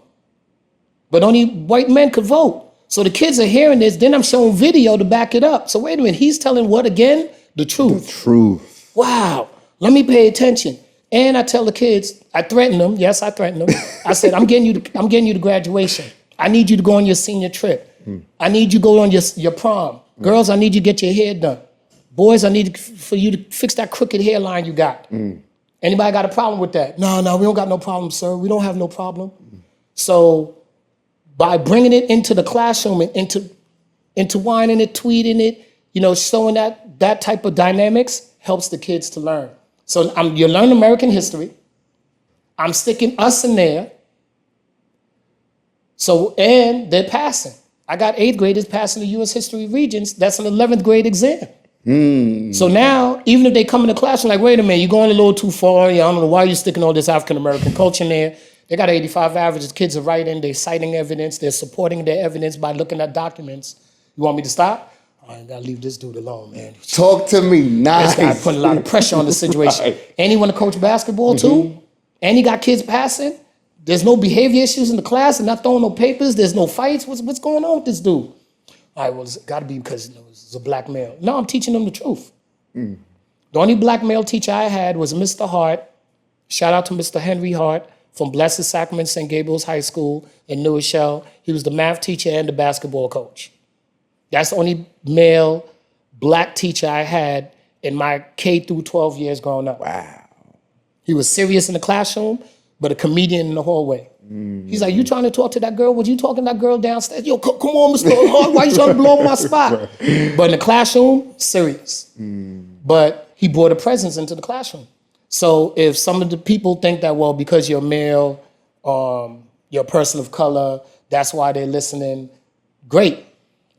but only white men could vote. So the kids are hearing this, then I'm showing video to back it up. So wait a minute, he's telling what again? The truth. The truth. Wow, let me pay attention. And I tell the kids, I threaten them, yes, I threaten them. I said, I'm getting you to graduation. I need you to go on your senior trip. I need you to go on your prom. Girls, I need you to get your hair done. Boys, I need for you to fix that crooked hairline you got. Anybody got a problem with that? No, we don't got no problem, sir. We don't have no problem. So by bringing it into the classroom and intertwining it, tweeting it, showing that type of dynamics helps the kids to learn. So you learn American history. I'm sticking us in there. So, and they're passing. I got 8th graders passing the U.S. History Regents. That's an 11th grade exam. So now, even if they come in the classroom, like, wait a minute, you're going a little too far. I don't know why you're sticking all this African-American culture in there. They got 85 averages. Kids are writing. They're citing evidence. They're supporting their evidence by looking at documents. You want me to stop? I got to leave this dude alone, man. Talk to me. Nice. This guy putting a lot of pressure on the situation. Right. And he want to coach basketball, too. And he got kids passing. There's no behavior issues in the class. They're not throwing no papers. There's no fights. What's going on with this dude? All right, well, it's got to be because it's a black male. No, I'm teaching them the truth. The only black male teacher I had was Mr. Hart. Shout out to Mr. Henry Hart from Blessed Sacrament St. Gabriel's High School in New Rochelle. He was the math teacher and the basketball coach. That's the only male black teacher I had in my K through 12 years growing up. Wow. He was serious in the classroom, but a comedian in the hallway. He's like, you trying to talk to that girl? Was you talking to that girl downstairs? Yo, come on, Mr. Hart, why you trying to blow up my spot? But in the classroom, serious. But he brought a presence into the classroom. So if some of the people think that, well, because you're male, you're a person of color, that's why they're listening, great.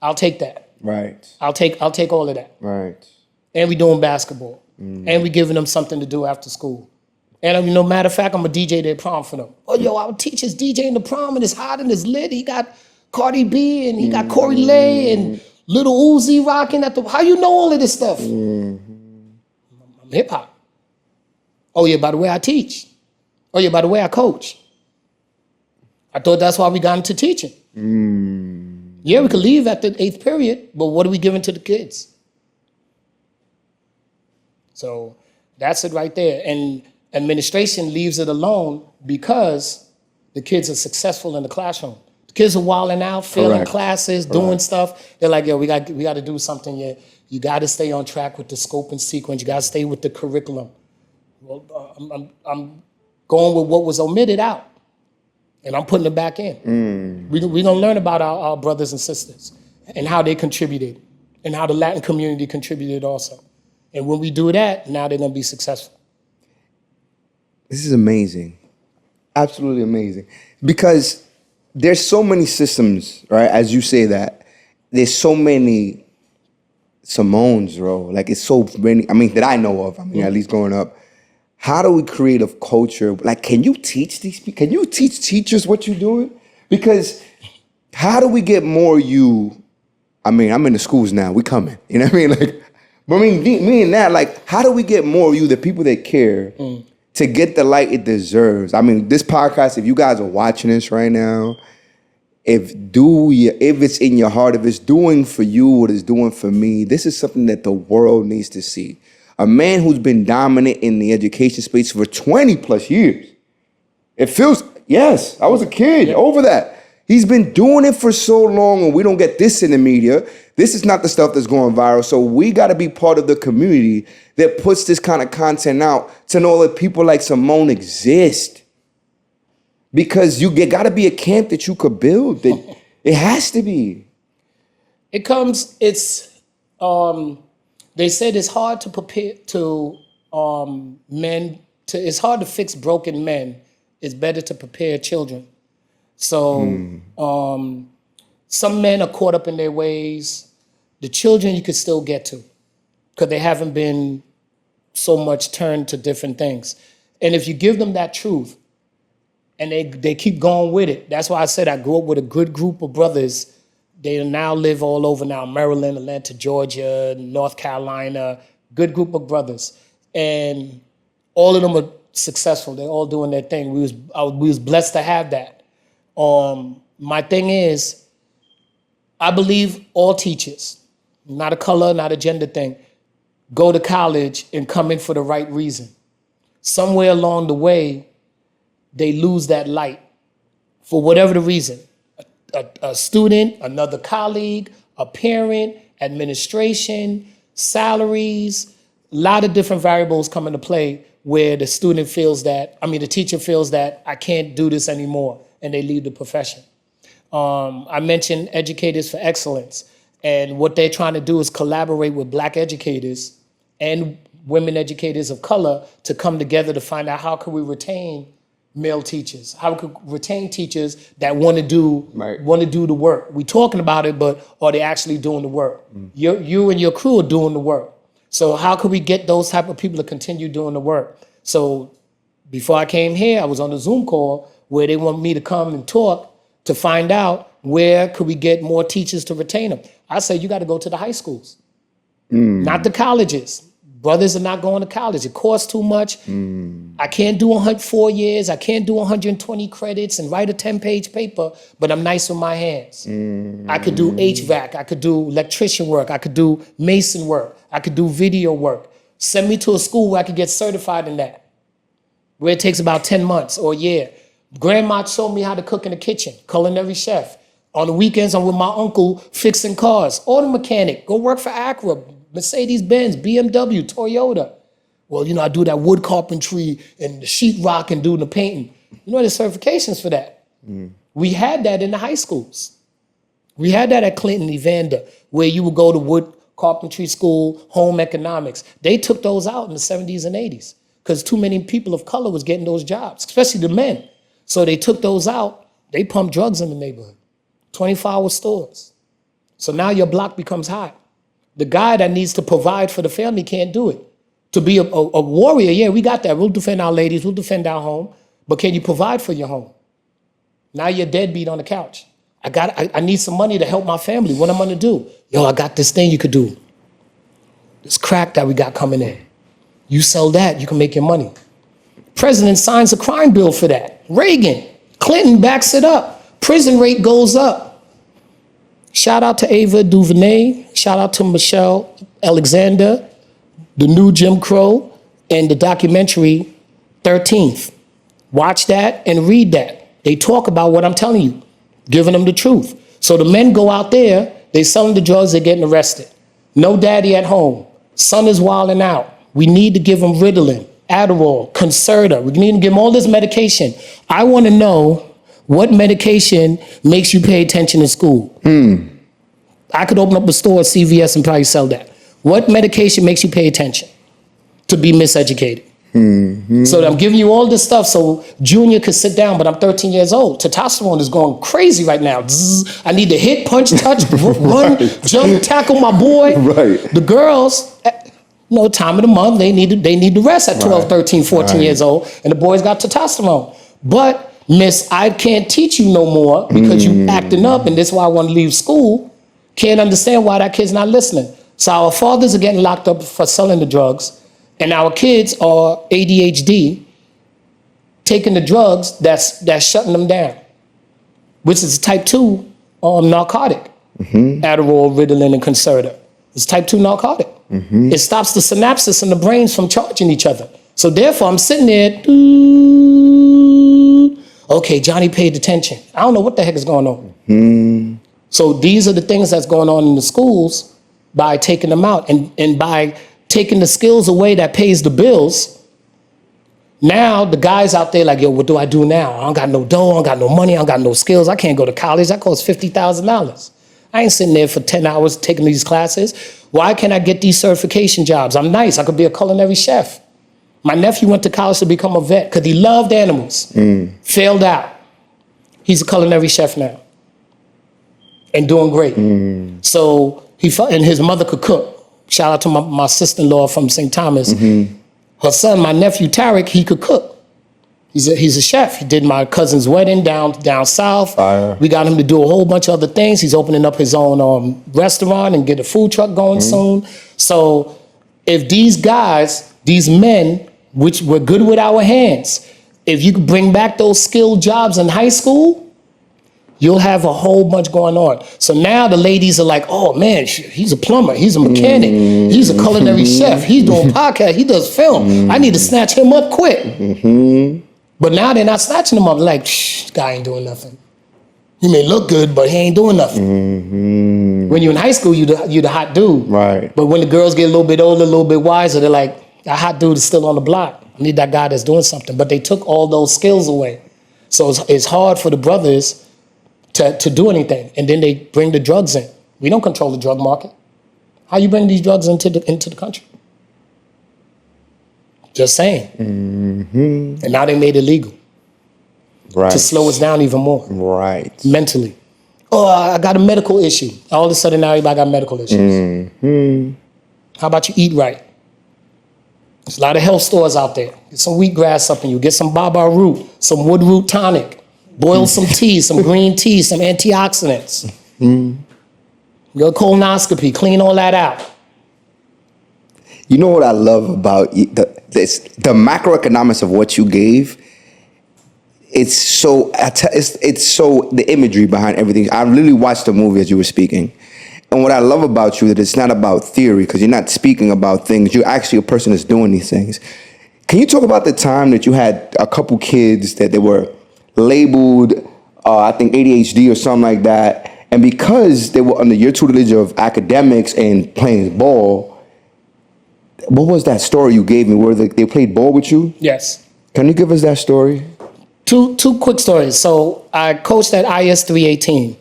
I'll take that. Right. I'll take all of that. Right. And we doing basketball. And we giving them something to do after school. And matter of fact, I'm a DJ their prom for them. Oh, yo, our teacher's DJing the prom and it's hot and it's lit. He got Cardi B and he got Corey Lay and Little Uzi rocking at the. How you know all of this stuff? I'm hip hop. Oh yeah, by the way I teach. Oh yeah, by the way I coach. I thought that's why we got into teaching. Yeah, we could leave at the 8th period, but what are we giving to the kids? So that's it right there. And administration leaves it alone because the kids are successful in the classroom. The kids are wilding out, failing classes, doing stuff. They're like, yo, we got to do something here. You got to stay on track with the scope and sequence. You got to stay with the curriculum. Well, I'm going with what was omitted out, and I'm putting it back in. We're going to learn about our brothers and sisters and how they contributed and how the Latin community contributed also. And when we do that, now they're going to be successful. This is amazing. Absolutely amazing. Because there's so many systems, right? As you say that, there's so many Simones, bro. Like it's so many, I mean, that I know of. I mean, at least growing up. How do we create a culture? Like, can you teach these people? Can you teach teachers what you're doing? Because how do we get more you? I mean, I'm in the schools now. We coming. You know what I mean? Like, but I mean, me and that, like, how do we get more of you, the people that care, to get the light it deserves? I mean, this podcast, if you guys are watching this right now, if it's in your heart, if it's doing for you what it's doing for me, this is something that the world needs to see. A man who's been dominant in the education space for 20 plus years. It feels, yes, I was a kid over that. He's been doing it for so long and we don't get this in the media. This is not the stuff that's going viral. So we got to be part of the community that puts this kind of content out to know that people like Simone exist. Because you got to be a camp that you could build. That it has to be. They said it's hard to prepare it's hard to fix broken men. It's better to prepare children. So some men are caught up in their ways. The children you could still get to because they haven't been so much turned to different things. And if you give them that truth and they keep going with it, that's why I said I grew up with a good group of brothers. They now live all over now, Maryland, Atlanta, Georgia, North Carolina, good group of brothers. And all of them are successful. They're all doing their thing. We was blessed to have that. My thing is, I believe all teachers, not a color, not a gender thing, go to college and come in for the right reason. Somewhere along the way, they lose that light for whatever the reason. A student, another colleague, a parent, administration, salaries, a lot of different variables come into play where the teacher feels that I can't do this anymore and they leave the profession. I mentioned Educators for Excellence, and what they're trying to do is collaborate with Black educators and women educators of color to come together to find out how can we retain male teachers, how we could retain teachers that want to do the work. We're talking about it, but are they actually doing the work? You and your crew are doing the work. So how could we get those type of people to continue doing the work? So before I came here, I was on a Zoom call where they want me to come and talk to find out where could we get more teachers to retain them. I said, you got to go to the high schools, not the colleges. Brothers are not going to college. It costs too much. I can't do 4 years. I can't do 120 credits and write a 10-page paper, but I'm nice with my hands. I could do HVAC. I could do electrician work. I could do mason work. I could do video work. Send me to a school where I could get certified in that, where it takes about 10 months or a year. Grandma showed me how to cook in the kitchen, culinary chef. On the weekends, I'm with my uncle fixing cars. Auto mechanic, go work for Acura, Mercedes-Benz, BMW, Toyota. Well, I do that wood carpentry and the sheetrock and do the painting. There's certifications for that. We had that in the high schools. We had that at Clinton, Evander, where you would go to wood carpentry school, home economics. They took those out in the 70s and 80s because too many people of color was getting those jobs, especially the men. So they took those out. They pumped drugs in the neighborhood, 24-hour stores. So now your block becomes hot. The guy that needs to provide for the family can't do it. To be a warrior, yeah, we got that. We'll defend our ladies, we'll defend our home, but can you provide for your home? Now you're deadbeat on the couch. I need some money to help my family. What am I gonna do? Yo, I got this thing you could do. This crack that we got coming in. You sell that, you can make your money. President signs a crime bill for that. Reagan, Clinton backs it up. Prison rate goes up. Shout out to Ava DuVernay. Shout out to Michelle Alexander, the new Jim Crow, and the documentary 13th. Watch that and read that. They talk about what I'm telling you, giving them the truth. So the men go out there, they selling the drugs, they're getting arrested. No daddy at home. Son is wilding out. We need to give them Ritalin, Adderall, Concerta. We need to give them all this medication. I want to know what medication makes you pay attention in school. I could open up a store at CVS and probably sell that. What medication makes you pay attention to be miseducated? So I'm giving you all this stuff so Junior could sit down, but I'm 13 years old. Testosterone is going crazy right now. Zzz, I need to hit, punch, touch, run, jump, tackle my boy. Right. The girls, no time of the month, they need to rest at 12, 13, 14 years old, and the boys got testosterone. But, miss, I can't teach you no more because you acting up, and this is why I want to leave school. Can't understand why that kid's not listening. So our fathers are getting locked up for selling the drugs, and our kids are ADHD, taking the drugs that's shutting them down, which is type 2 narcotic. Adderall, Ritalin, and Concerta. It's type 2 narcotic. It stops the synapses in the brains from charging each other. So therefore, I'm sitting there, okay, Johnny paid attention. I don't know what the heck is going on. So these are the things that's going on in the schools by taking them out and by taking the skills away that pays the bills. Now the guys out there like, yo, what do I do now? I don't got no dough, I don't got no money, I don't got no skills. I can't go to college. That costs $50,000. I ain't sitting there for 10 hours taking these classes. Why can't I get these certification jobs? I'm nice. I could be a culinary chef. My nephew went to college to become a vet because he loved animals. Failed out. He's a culinary chef now and doing great. So and his mother could cook. Shout out to my sister-in-law from St. Thomas. Her son, my nephew Tarek, he could cook. He's a chef. He did my cousin's wedding down south. We got him to do a whole bunch of other things. He's opening up his own restaurant and get a food truck going soon. So if these guys, these men, which we're good with our hands, if you could bring back those skilled jobs in high school, you'll have a whole bunch going on. So now the ladies are like, oh man, he's a plumber, he's a mechanic, he's a culinary chef, he's doing podcast, he does film. I need to snatch him up quick. But now they're not snatching him up. They're like, shh, this guy ain't doing nothing. He may look good, but he ain't doing nothing. When you're in high school, you're the hot dude. Right. But when the girls get a little bit older, a little bit wiser, they're like, that hot dude is still on the block. I need that guy that's doing something. But they took all those skills away. So it's hard for the brothers to do anything. And then they bring the drugs in. We don't control the drug market. How you bring these drugs into the country? Just saying. And now they made it legal. Right. To slow us down even more. Right. Mentally. Oh, I got a medical issue. All of a sudden now everybody got medical issues. How about you eat right? There's a lot of health stores out there. Get some wheatgrass up in you. Get some baba root, some wood root tonic. Boil some tea, some green tea, some antioxidants. Go colonoscopy, clean all that out. You know what I love about the macroeconomics of what you gave? It's so the imagery behind everything. I literally watched the movie as you were speaking. And what I love about you that it's not about theory, because you're not speaking about things. You're actually a person that's doing these things. Can you talk about the time that you had a couple kids that they were labeled, I think ADHD or something like that, and because they were under your tutelage of academics and playing ball, what was that story you gave me where they played ball with you? Yes. Can you give us that story? Two quick stories. So I coached at IS 318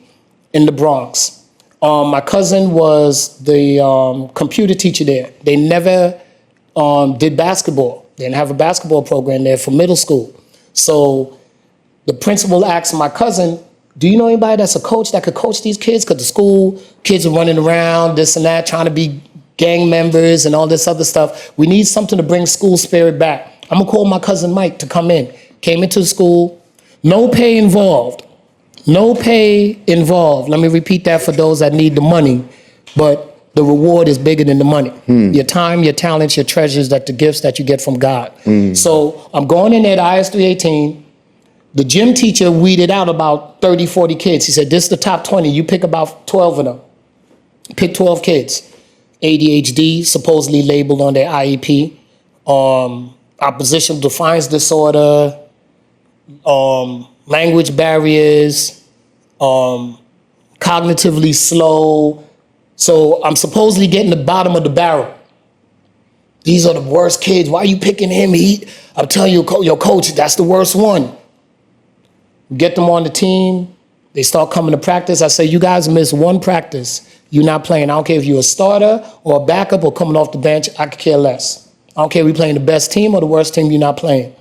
in the Bronx. My cousin was the computer teacher there. They never did basketball. They didn't have a basketball program there for middle school. So the principal asked my cousin, do you know anybody that's a coach that could coach these kids? Because the school kids are running around, this and that, trying to be gang members and all this other stuff. We need something to bring school spirit back. I'm going to call my cousin Mike to come in. Came into the school. No pay involved. No pay involved. Let me repeat that for those that need the money. But the reward is bigger than the money. Your time, your talents, your treasures, the gifts that you get from God. So I'm going in there at IS 318. The gym teacher weeded out about 30, 40 kids. He said, this is the top 20. You pick about 12 of them. Pick 12 kids. ADHD, supposedly labeled on their IEP. Oppositional defiance disorder. Language barriers. Cognitively slow. So I'm supposedly getting the bottom of the barrel. These are the worst kids. Why are you picking him? I'm telling you, your coach, that's the worst one. Get them on the team. They start coming to practice. I say, you guys miss one practice. You're not playing. I don't care if you're a starter or a backup or coming off the bench. I could care less. I don't care if we playing the best team or the worst team, you're not playing.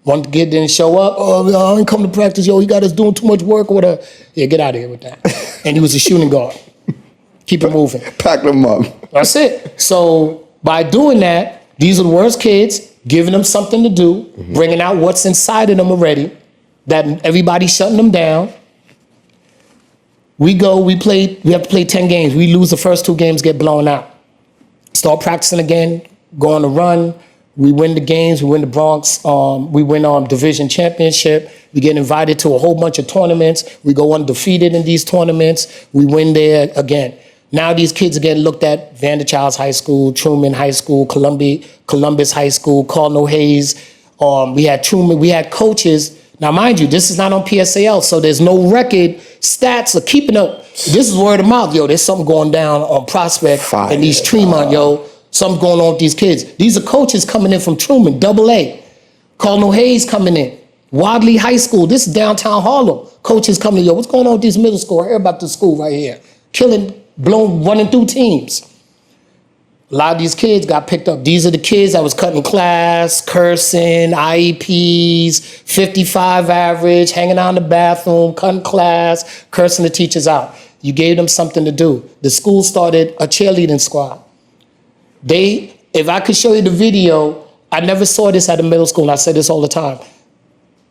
One kid didn't show up. Oh, I ain't come to practice. Yo, he got us doing too much work or whatever. Yeah, get out of here with that. And he was a shooting guard. Keep it moving. Pack them up. That's it. So by doing that, these are the worst kids, giving them something to do, bringing out what's inside of them already, that everybody's shutting them down. We have to play 10 games. We lose the first 2 games, get blown out. Start practicing again, go on a run. We win the games, we win the Bronx, we win division championship. We get invited to a whole bunch of tournaments. We go undefeated in these tournaments. We win there again. Now these kids are getting looked at, Vanderchilds High School, Truman High School, Columbus High School, Cardinal Hayes. We had Truman, we had coaches. Now mind you, this is not on PSAL, so there's no record stats of keeping up. This is word of mouth, yo. There's something going down on Prospect and East Tremont, yo. Something's going on with these kids. These are coaches coming in from Truman, AA. Cardinal Hayes coming in. Wadley High School, this is downtown Harlem. Coaches coming in, yo, what's going on with these middle school? I hear about this school right here. Running through teams. A lot of these kids got picked up. These are the kids that was cutting class, cursing, IEPs, 55 average, hanging out in the bathroom, cutting class, cursing the teachers out. You gave them something to do. The school started a cheerleading squad. If I could show you the video, I never saw this at a middle school, and I say this all the time.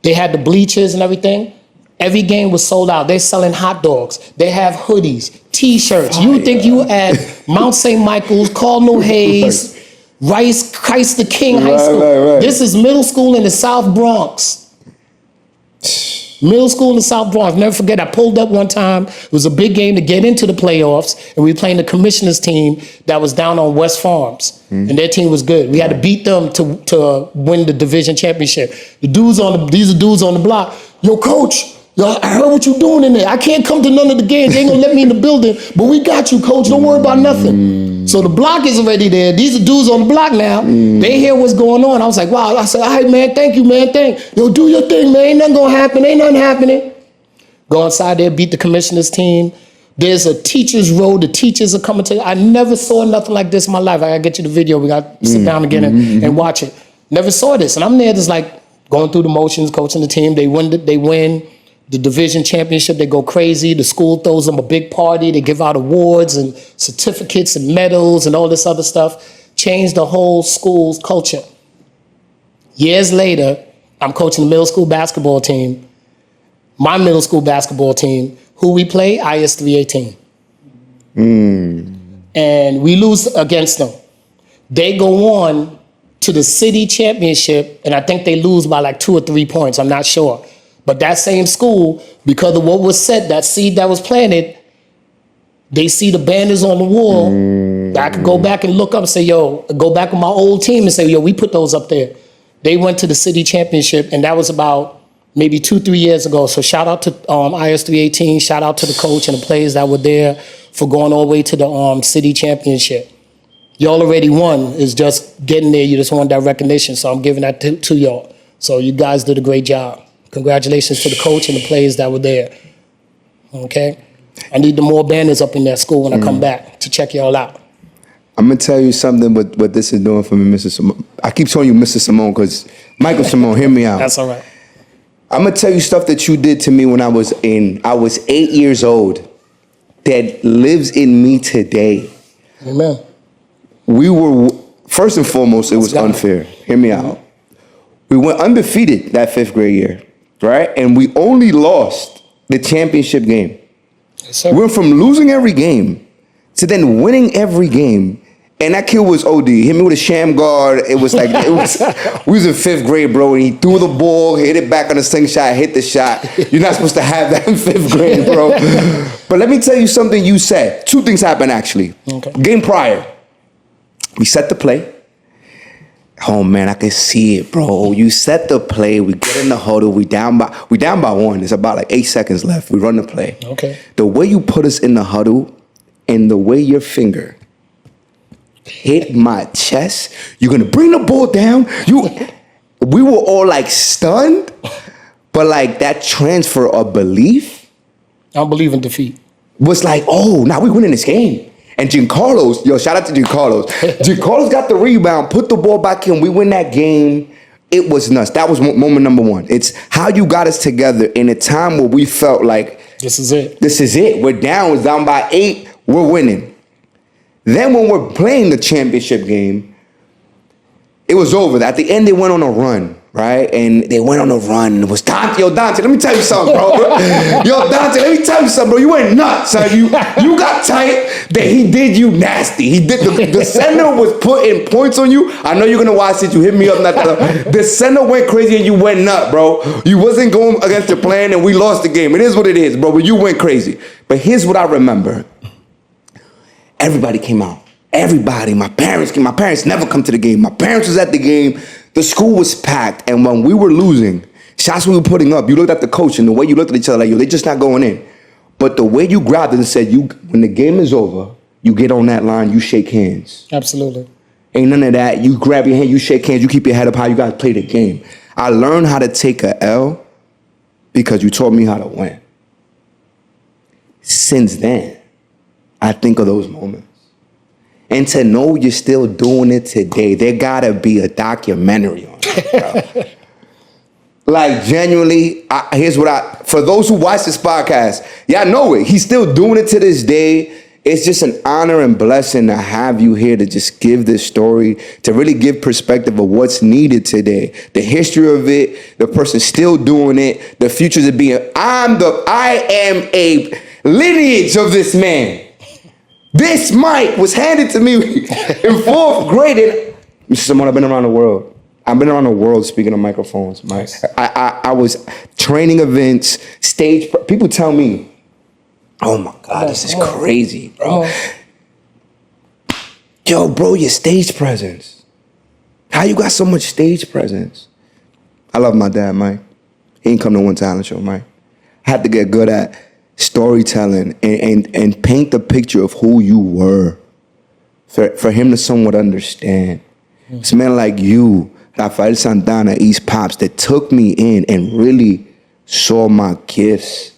They had the bleachers and everything. Every game was sold out. They're selling hot dogs. They have hoodies, T-shirts. You would think you were at Mount St. Michael's, Cardinal Hayes, Christ the King High School. Right. This is middle school in the South Bronx. Middle school in the South Bronx. Never forget, I pulled up one time. It was a big game to get into the playoffs, and we were playing the commissioner's team that was down on West Farms, and their team was good. We had to beat them to win the division championship. These are dudes on the block. Yo, coach, yo, I heard what you doing in there. I can't come to none of the games. They ain't gonna let me in the building, but we got you, coach. Don't worry about nothing. So the block is already there. These are dudes on the block now. They hear what's going on. I was like, wow. I said, all right, man, thank you, man. Yo, do your thing, man. Ain't nothing gonna happen. Ain't nothing happening. Go inside there, beat the commissioner's team. There's a teacher's row. The teachers are coming to. I never saw nothing like this in my life. I gotta get you the video. We gotta sit down again and watch it. Never saw this. And I'm there just like going through the motions, coaching the team. They win the division championship. They go crazy. The school throws them a big party. They give out awards and certificates and medals and all this other stuff. Changed the whole school's culture. Years later, I'm coaching the middle school basketball team. My middle school basketball team, who we play, IS 318. And we lose against them. They go on to the city championship, and I think they lose by like 2 or 3 points. I'm not sure. But that same school, because of what was said, that seed that was planted, they see the banners on the wall. I could go back and look up and say, yo, go back with my old team and say, yo, we put those up there. They went to the city championship, and that was about maybe 2-3 years ago. So shout out to IS 318, shout out to the coach and the players that were there for going all the way to the city championship. Y'all already won. It's just getting there. You just want that recognition. So I'm giving that to y'all. So you guys did a great job. Congratulations to the coach and the players that were there. Okay? I need the more banners up in that school when I come back to check y'all out. I'm gonna tell you something what this is doing for me, Mr. Simone. I keep telling you Mr. Simone because Michael Simone, hear me out. That's all right. I'm gonna tell you stuff that you did to me when I was 8 years old that lives in me today. Amen. We were, first and foremost, it was unfair. Hear me out. We went undefeated that 5th grade year, right? And we only lost the championship game. Yes, sir. We went from losing every game to then winning every game. And that kid was OD. Hit me with a sham guard. It was like, we was in 5th grade, bro, and he threw the ball, hit it back on the slingshot, hit the shot. You're not supposed to have that in 5th grade, bro. But let me tell you something you said. 2 things happened, actually. Okay. Game prior, we set the play. Oh man, I can see it, bro. You set the play. We get in the huddle. We down by 1. It's about like 8 seconds left. We run the play. Okay. The way you put us in the huddle, and the way your finger hit my chest, you're gonna bring the ball down. We were all like stunned, but like that transfer of belief. I don't believe in defeat. Was like, oh, now we winning this game. And Giancarlo's, shout out to Giancarlo's. Giancarlo's got the rebound, put the ball back in. We win that game. It was nuts. That was moment number one. It's how you got us together in a time where we felt like, this is it. This is it. We're down by 8. We're winning. Then when we're playing the championship game, it was over. At the end, they went on a run, right? And they went on a run. It was Dante. Yo, Dante, let me tell you something, bro. Yo, Dante, let me tell you something, bro. You went nuts, son. You got tight. That he did you nasty. He did. The center was putting points on you. I know you're going to watch it. You hit me up. The center went crazy and you went nuts, bro. You wasn't going against your plan and we lost the game. It is what it is, bro. But you went crazy. But here's what I remember. Everybody came out. Everybody. My parents never come to the game. My parents was at the game. The school was packed. And when we were losing, shots we were putting up, you looked at the coach and the way you looked at each other like, yo, they're just not going in. But the way you grabbed it and said, when the game is over, you get on that line, you shake hands. Absolutely. Ain't none of that. You grab your hand, you shake hands, you keep your head up high, you got to play the game. I learned how to take a L because you taught me how to win. Since then, I think of those moments. And to know you're still doing it today, there gotta be a documentary on it, bro. Like, genuinely, here's what for those who watch this podcast, y'all know it. He's still doing it to this day. It's just an honor and blessing to have you here to just give this story, to really give perspective of what's needed today. The history of it, the person still doing it, the futures of being, I am a lineage of this man. This mic was handed to me in 4th grade. And Simone, I've been around the world. I've been around the world speaking on microphones, Mike. I was training events, stage. People tell me, oh my God, this is crazy, bro. Yo, bro, your stage presence. How you got so much stage presence? I love my dad, Mike. He ain't come to one talent show, Mike. I had to get good at storytelling and paint the picture of who you were for him to somewhat understand. It's a man like you, Rafael Santana, East Pops, that took me in and really saw my gifts.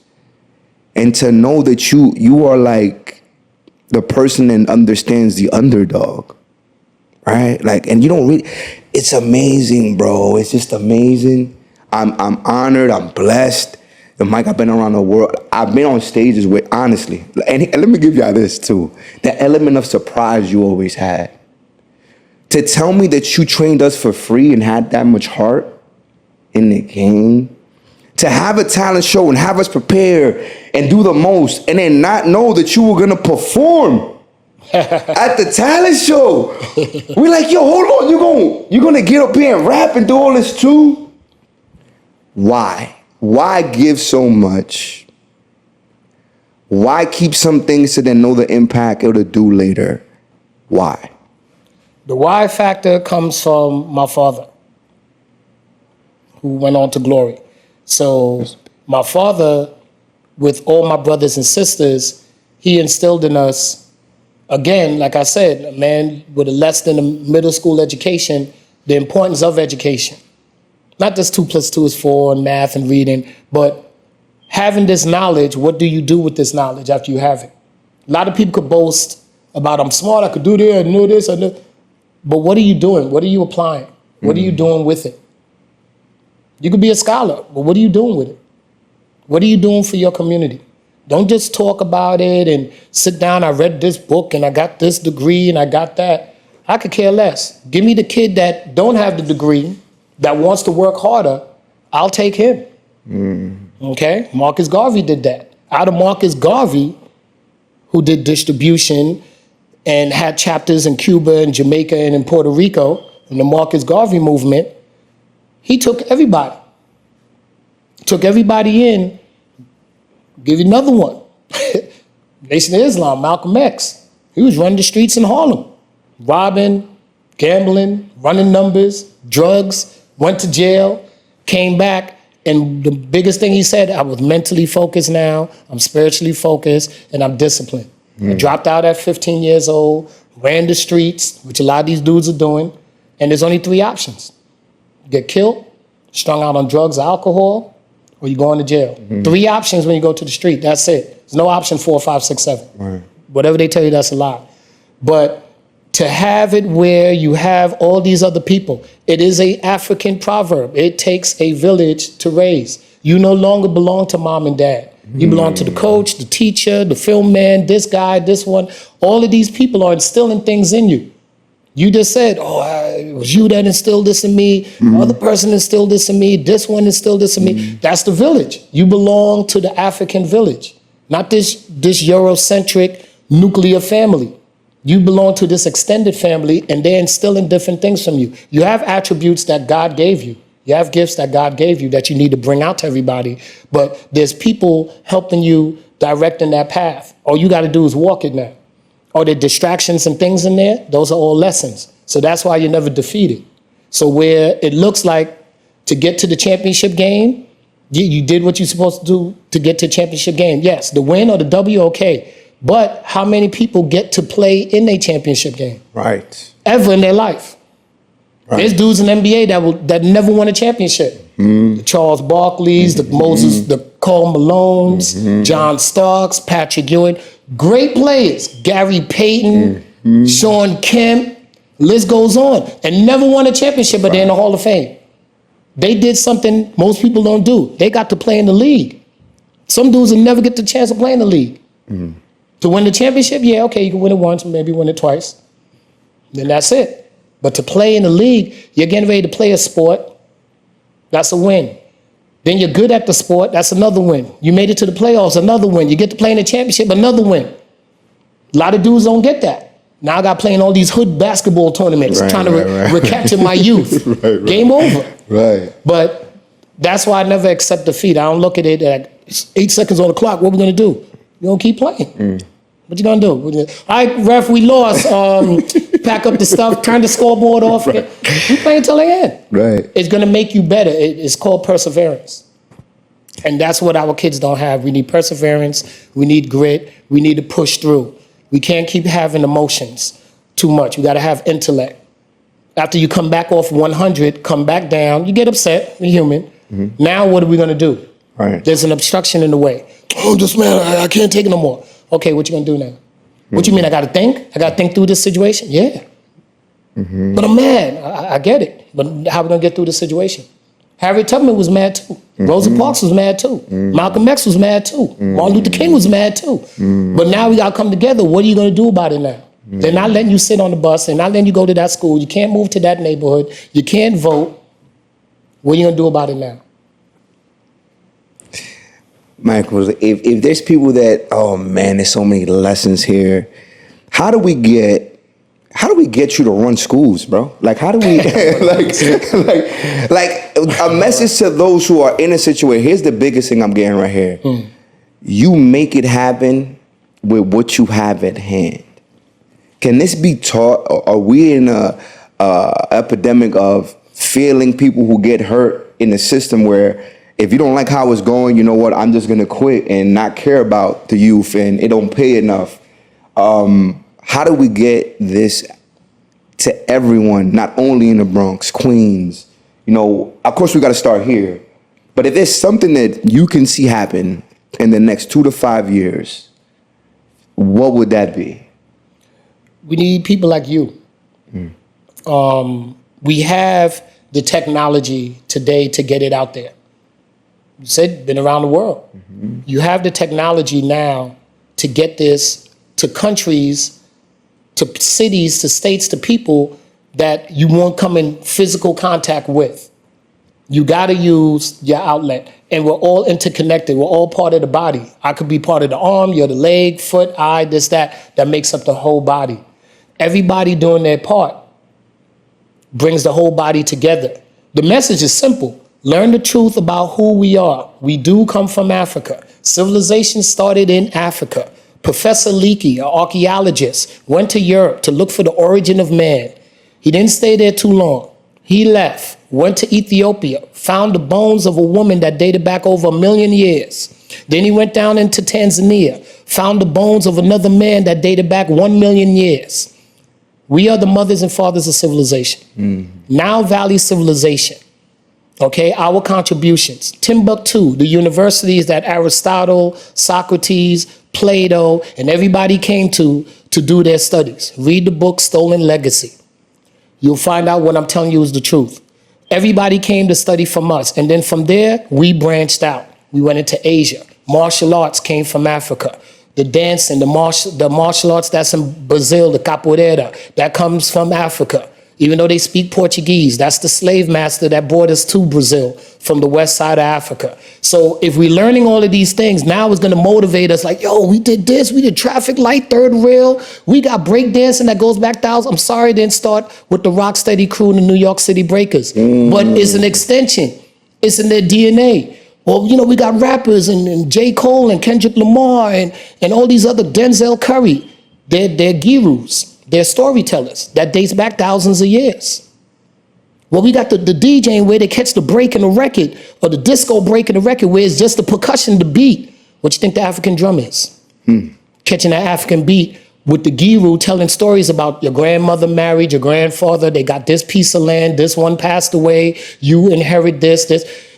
And to know that you are like the person that understands the underdog, right? Like, and you don't really, it's amazing, bro. It's just amazing. I'm honored, I'm blessed. And Mike, I've been around the world. I've been on stages with, honestly, and let me give y'all this too, the element of surprise you always had. To tell me that you trained us for free and had that much heart in the game, to have a talent show and have us prepare and do the most and then not know that you were gonna perform at the talent show. We're like, yo, hold on, you're gonna get up here and rap and do all this too? Why? Why give so much? Why keep some things to then know the impact it'll do later? Why? The why factor comes from my father, who went on to glory. So my father, with all my brothers and sisters, he instilled in us, again, like I said, a man with a less than a middle school education, the importance of education. Not just 2 + 2 is 4 and math and reading, but having this knowledge, what do you do with this knowledge after you have it? A lot of people could boast about, I'm smart, I could do this, I know this, I know. But what are you doing? What are you applying? What are you doing with it? You could be a scholar, but what are you doing with it? What are you doing for your community? Don't just talk about it and sit down, I read this book and I got this degree and I got that. I could care less. Give me the kid that don't have the degree, that wants to work harder, I'll take him. Okay? Marcus Garvey did that. Out of Marcus Garvey, who did distribution and had chapters in Cuba and Jamaica and in Puerto Rico, in the Marcus Garvey movement, he took everybody. Took everybody in. Give you another one. Nation of Islam, Malcolm X. He was running the streets in Harlem. Robbing, gambling, running numbers, drugs, went to jail, came back, and the biggest thing he said, I was mentally focused now, I'm spiritually focused, and I'm disciplined. I dropped out at 15 years old, ran the streets, which a lot of these dudes are doing, and there's only 3 options. You get killed, strung out on drugs or alcohol, or you go into jail. 3 options when you go to the street, that's it. There's no option 4, 5, 6, 7. Right. Whatever they tell you, that's a lie. But to have it where you have all these other people, it is a African proverb. It takes a village to raise. You no longer belong to mom and dad. You belong to the coach, the teacher, the film man, this guy, this one. All of these people are instilling things in you. You just said, it was you that instilled this in me. The other person instilled this in me. This one instilled this in me. That's the village. You belong to the African village, not this Eurocentric nuclear family. You belong to this extended family, and they're instilling different things from you. You have attributes that God gave you. You have gifts that God gave you that you need to bring out to everybody. But there's people helping you directing that path. All you got to do is walk it now. Are there distractions and things in there? Those are all lessons. So that's why you're never defeated. So where it looks like to get to the championship game, you did what you're supposed to do to get to the championship game. Yes, the win or the W, okay. But how many people get to play in a championship game? Right. Ever in their life? Right. There's dudes in the NBA that never won a championship. The Charles Barkleys, the Moses, the Karl Malones, John Starks, Patrick Ewing. Great players. Gary Payton, Sean Kemp, list goes on. And never won a championship, but they're in the Hall of Fame. They did something most people don't do. They got to play in the league. Some dudes will never get the chance to play in the league. To win the championship, yeah, okay, you can win it once, maybe win it twice. Then that's it. But to play in the league, you're getting ready to play a sport, that's a win. Then you're good at the sport, that's another win. You made it to the playoffs, another win. You get to play in the championship, another win. A lot of dudes don't get that. Now I got playing all these hood basketball tournaments, trying to recapture my youth. Game over. Right. But that's why I never accept defeat. I don't look at it at 8 seconds on the clock. What are we going to do? You're going to keep playing. What you going to do? All right, ref, we lost. Pack up the stuff, turn the scoreboard off. Right. We play until the end. Right. It's going to make you better. It's called perseverance. And that's what our kids don't have. We need perseverance. We need grit. We need to push through. We can't keep having emotions too much. We got to have intellect. After you come back off 100, come back down. You get upset. You're human. Now what are we going to do? Right. There's an obstruction in the way. Oh, this man, I can't take it no more. Okay, what you going to do now? What you mean, I got to think? I got to think through this situation? Yeah. But I'm mad. I get it. But how are we going to get through the situation? Harriet Tubman was mad too. Rosa Parks was mad too. Malcolm X was mad too. Martin Luther King was mad too. But now we got to come together. What are you going to do about it now? They're not letting you sit on the bus. They're not letting you go to that school. You can't move to that neighborhood. You can't vote. What are you going to do about it now? Michael, if there's people that, oh man, there's so many lessons here. How do we get you to run schools, bro? Like, how do we, like a message to those who are in a situation. Here's the biggest thing I'm getting right here. You make it happen with what you have at hand. Can this be taught? Are we in a epidemic of feeling people who get hurt in the system where if you don't like how it's going, you know what, I'm just going to quit and not care about the youth and it don't pay enough. How do we get this to everyone, not only in the Bronx, Queens? You know, of course we got to start here. But if there's something that you can see happen in the next 2 to 5 years, what would that be? We need people like you. We have the technology today to get it out there. You said, been around the world. You have the technology now to get this to countries, to cities, to states, to people that you won't come in physical contact with. You got to use your outlet. And we're all interconnected. We're all part of the body. I could be part of the arm, you're the leg, foot, eye, this, that makes up the whole body. Everybody doing their part brings the whole body together. The message is simple. Learn the truth about who we are. We do come from Africa. Civilization started in Africa. Professor Leakey, an archaeologist, went to Europe to look for the origin of man. He didn't stay there too long. He left, went to Ethiopia, found the bones of a woman that dated back over 1 million years. Then he went down into Tanzania, found the bones of another man that dated back 1 million years. We are the mothers and fathers of civilization. Now Valley civilization. Okay, our contributions. Timbuktu, the universities that Aristotle, Socrates, Plato, and everybody came to do their studies. Read the book, Stolen Legacy. You'll find out what I'm telling you is the truth. Everybody came to study from us. And then from there, we branched out. We went into Asia. Martial arts came from Africa. The dancing, the martial arts that's in Brazil, the capoeira, that comes from Africa. Even though they speak Portuguese, that's the slave master that brought us to Brazil from the west side of Africa. So if we're learning all of these things, now it's gonna motivate us like, yo, we did this, we did traffic light, third rail, we got breakdancing that goes back thousands. I'm sorry it didn't start with the Rocksteady crew and the New York City Breakers, but it's an extension. It's in their DNA. Well, you know, we got rappers and J. Cole and Kendrick Lamar and all these other Denzel Curry. They're gurus. They're storytellers. That dates back thousands of years. Well, we got the DJing where they catch the break in the record, or the disco break in the record where it's just the percussion, the beat. What you think the African drum is? Catching that African beat with the guru telling stories about your grandmother married, your grandfather, they got this piece of land, this one passed away, you inherit this.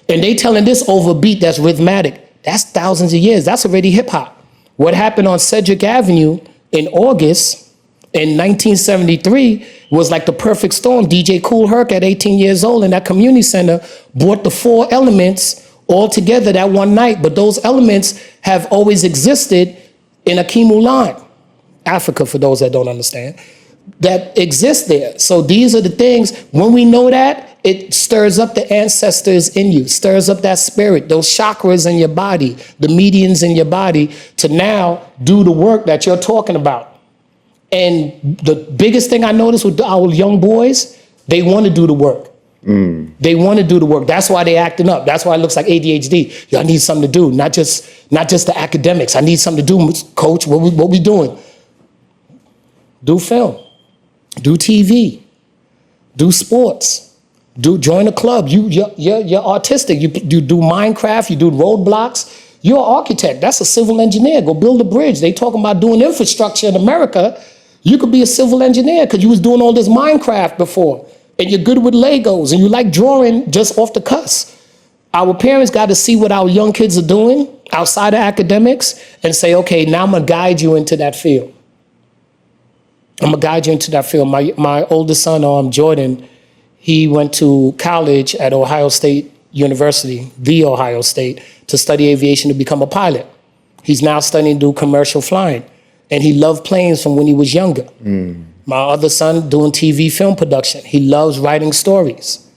And they telling this over a beat that's rhythmic. That's thousands of years. That's already hip hop. What happened on Cedric Avenue in August in 1973 was like the perfect storm. DJ Kool Herc at 18 years old in that community center brought the four elements all together that one night. But those elements have always existed in Akimu line, Africa, for those that don't understand, that exist there. So these are the things, when we know that, it stirs up the ancestors in you, stirs up that spirit, those chakras in your body, the medians in your body, to now do the work that you're talking about. And the biggest thing I noticed with our young boys, they want to do the work. They want to do the work. That's why they acting up. That's why it looks like ADHD. Y'all need something to do, not just the academics. I need something to do, coach. What we doing? Do film, do TV, do sports. Join a club. You're artistic. You do Minecraft. You do roadblocks. You're an architect. That's a civil engineer. Go build a bridge. They talking about doing infrastructure in America. You could be a civil engineer because you was doing all this Minecraft before, and you're good with Legos, and you like drawing just off the cuss. Our parents got to see what our young kids are doing outside of academics and say, okay, now I'm gonna guide you into that field. I'm gonna guide you into that field. My oldest son, Jordan, he went to college at Ohio State University, the Ohio State, to study aviation to become a pilot. He's now studying to do commercial flying. And he loved planes from when he was younger. My other son doing TV film production. He loves writing stories.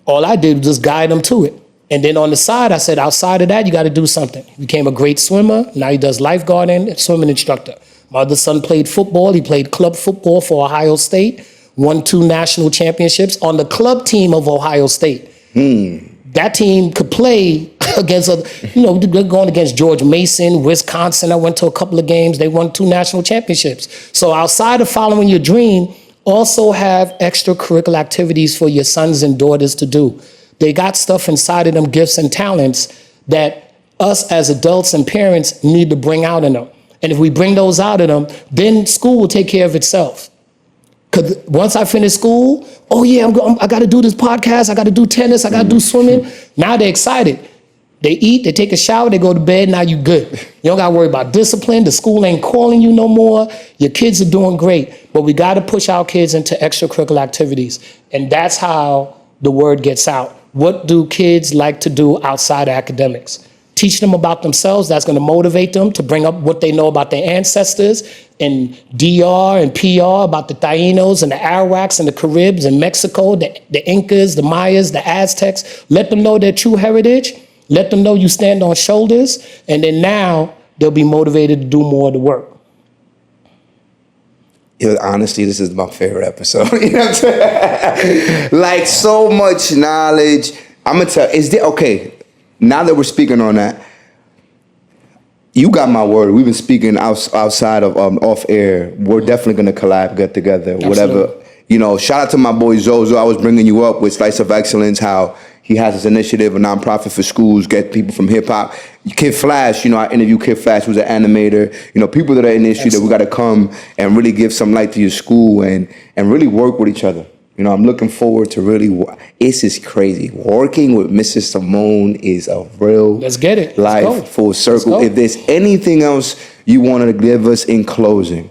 All I did was just guide him to it. And then on the side, I said, outside of that, you got to do something. He became a great swimmer. Now he does lifeguarding and swimming instructor. My other son played football. He played club football for Ohio State, won 2 national championships on the club team of Ohio State. That team could play against, they're going against George Mason, Wisconsin. I went to a couple of games. They won 2 national championships. So outside of following your dream, also have extracurricular activities for your sons and daughters to do. They got stuff inside of them, gifts and talents that us as adults and parents need to bring out in them. And if we bring those out of them, then school will take care of itself. Because once I finish school, oh yeah, I got to do this podcast, I got to do tennis, I got to do swimming. Now they're excited. They eat, they take a shower, they go to bed, now you good. You don't got to worry about discipline. The school ain't calling you no more. Your kids are doing great. But we got to push our kids into extracurricular activities. And that's how the word gets out. What do kids like to do outside of academics? Teach them about themselves. That's going to motivate them to bring up what they know about their ancestors in DR and PR, about the Tainos and the Arawaks and the Caribs and Mexico, the Incas, the Mayas, the Aztecs. Let them know their true heritage. Let them know you stand on shoulders. And then now they'll be motivated to do more of the work. Yo, honestly, this is my favorite episode. You know what I'm saying? Like, so much knowledge. I'm going to tell, okay, now that we're speaking on that, you got my word. We've been speaking outside of off air. We're definitely going to collab, get together, whatever. Absolutely. Shout out to my boy Zozo. I was bringing you up with Slice of Excellence, how he has his initiative, a nonprofit for schools, get people from hip hop. Kid Flash, I interviewed Kid Flash, who's an animator. People that are in the industry that we got to come and really give some light to your school and really work with each other. You know, I'm looking forward to really. This is crazy. Working with Mrs. Simone is a real. Let's get it. Life Let's go. full circle. Let's go. If there's anything else you wanted to give us in closing.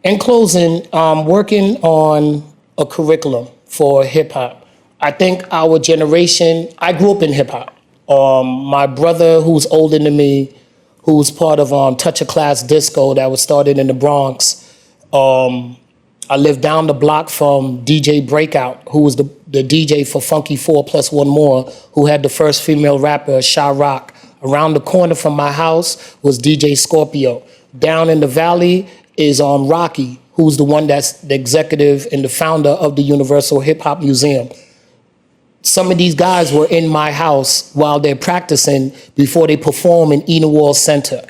In closing, working on a curriculum for hip hop. I think our generation, I grew up in hip hop. My brother, who's older than me, who's part of Touch of Class Disco that was started in the Bronx. I lived down the block from DJ Breakout, who was the DJ for Funky 4 Plus One More, who had the first female rapper, Sha Rock. Around the corner from my house was DJ Scorpio. Down in the valley is Rocky, who's the one that's the executive and the founder of the Universal Hip Hop Museum. Some of these guys were in my house while they're practicing before they perform in Eden Wall Center,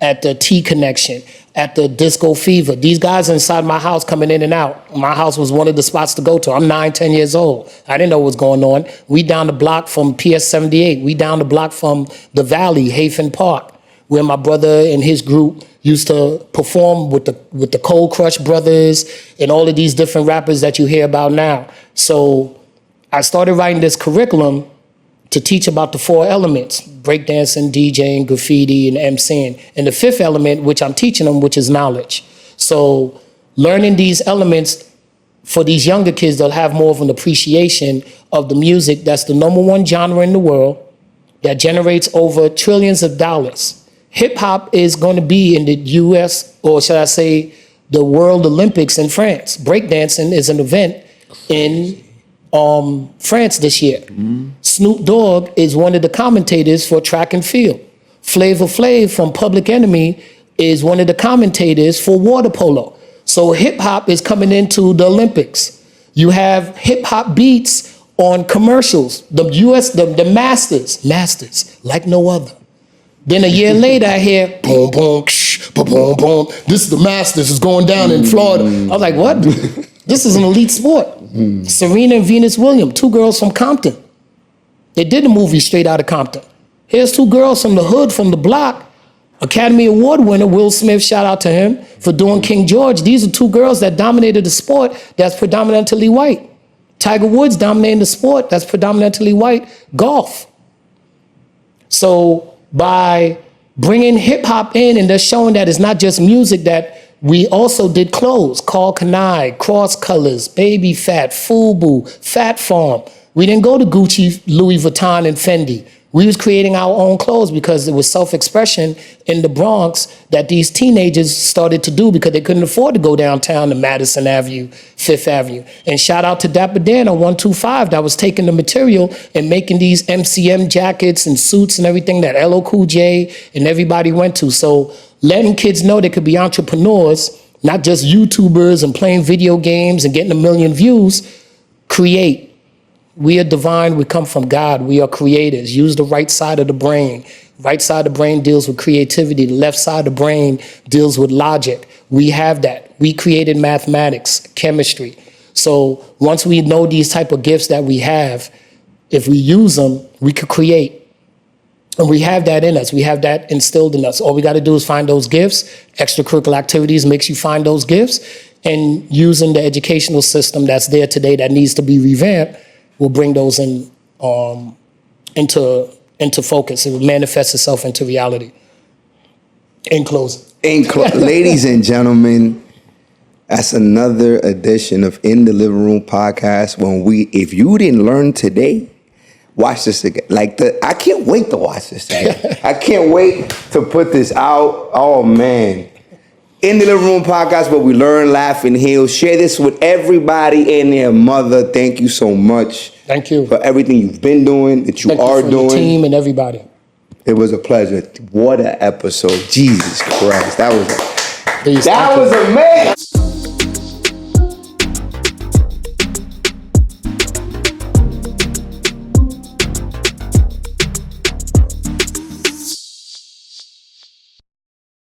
at the T Connection, at the Disco Fever. These guys inside my house coming in and out. My house was one of the spots to go to. I'm 9, 10 years old. I didn't know what was going on. We down the block from PS 78. We down the block from the Valley, Hafen Park, where my brother and his group used to perform with the Cold Crush Brothers and all of these different rappers that you hear about now. So I started writing this curriculum to teach about the 4 elements: breakdancing, DJing, graffiti, and MCing. And the 5th element, which I'm teaching them, which is knowledge. So learning these elements for these younger kids, they'll have more of an appreciation of the music that's the #1 genre in the world, that generates over trillions of dollars. Hip hop is going to be in the US, or should I say, the World Olympics in France. Breakdancing is an event in France this year. Snoop Dogg is one of the commentators for track and field. Flavor Flav from Public Enemy is one of the commentators for water polo. So hip hop is coming into the Olympics. You have hip hop beats on commercials. The US, the masters like no other. Then a year later, I hear boom, boom, ksh, boom, boom, boom. This is the Masters. It's going down in Florida. I was like, what? This is an elite sport. Serena and Venus Williams, 2 girls from Compton. They did a movie straight out of Compton. Here's 2 girls from the hood, from the block. Academy Award winner Will Smith, shout out to him for doing King George. These are 2 girls that dominated the sport that's predominantly white. Tiger Woods dominating the sport that's predominantly white, golf. So by bringing hip hop in, and they're showing that it's not just music, that we also did clothes, Carl Kanai, Cross Colors, Baby Fat, FUBU, Fat Farm. We didn't go to Gucci, Louis Vuitton, and Fendi. We was creating our own clothes because it was self-expression in the Bronx that these teenagers started to do because they couldn't afford to go downtown to Madison Avenue, Fifth Avenue. And shout out to Dapper Dan on 125 that was taking the material and making these MCM jackets and suits and everything that LL Cool J and everybody went to. So letting kids know they could be entrepreneurs, not just YouTubers and playing video games and getting 1 million views. Create. We are divine, we come from God, we are creators. Use the right side of the brain. Right side of the brain deals with creativity. The left side of the brain deals with logic. We have that. We created mathematics, chemistry. So once we know these type of gifts that we have, if we use them, we could create. And we have that in us. We have that instilled in us. All we got to do is find those gifts. Extracurricular activities makes you find those gifts. And using the educational system that's there today that needs to be revamped, will bring those in into focus. It will manifest itself into reality. In closing. Ladies and gentlemen, that's another edition of In the Living Room podcast. If you didn't learn today, watch this again. I can't wait to watch this again. I can't wait to put this out. Oh man. In the Living Room podcast, where we learn, laugh, and heal. Share this with everybody and their mother. Thank you so much. Thank you for everything you've been doing, that you are doing. Your team and everybody. It was a pleasure. What an episode. Jesus Christ. That was amazing.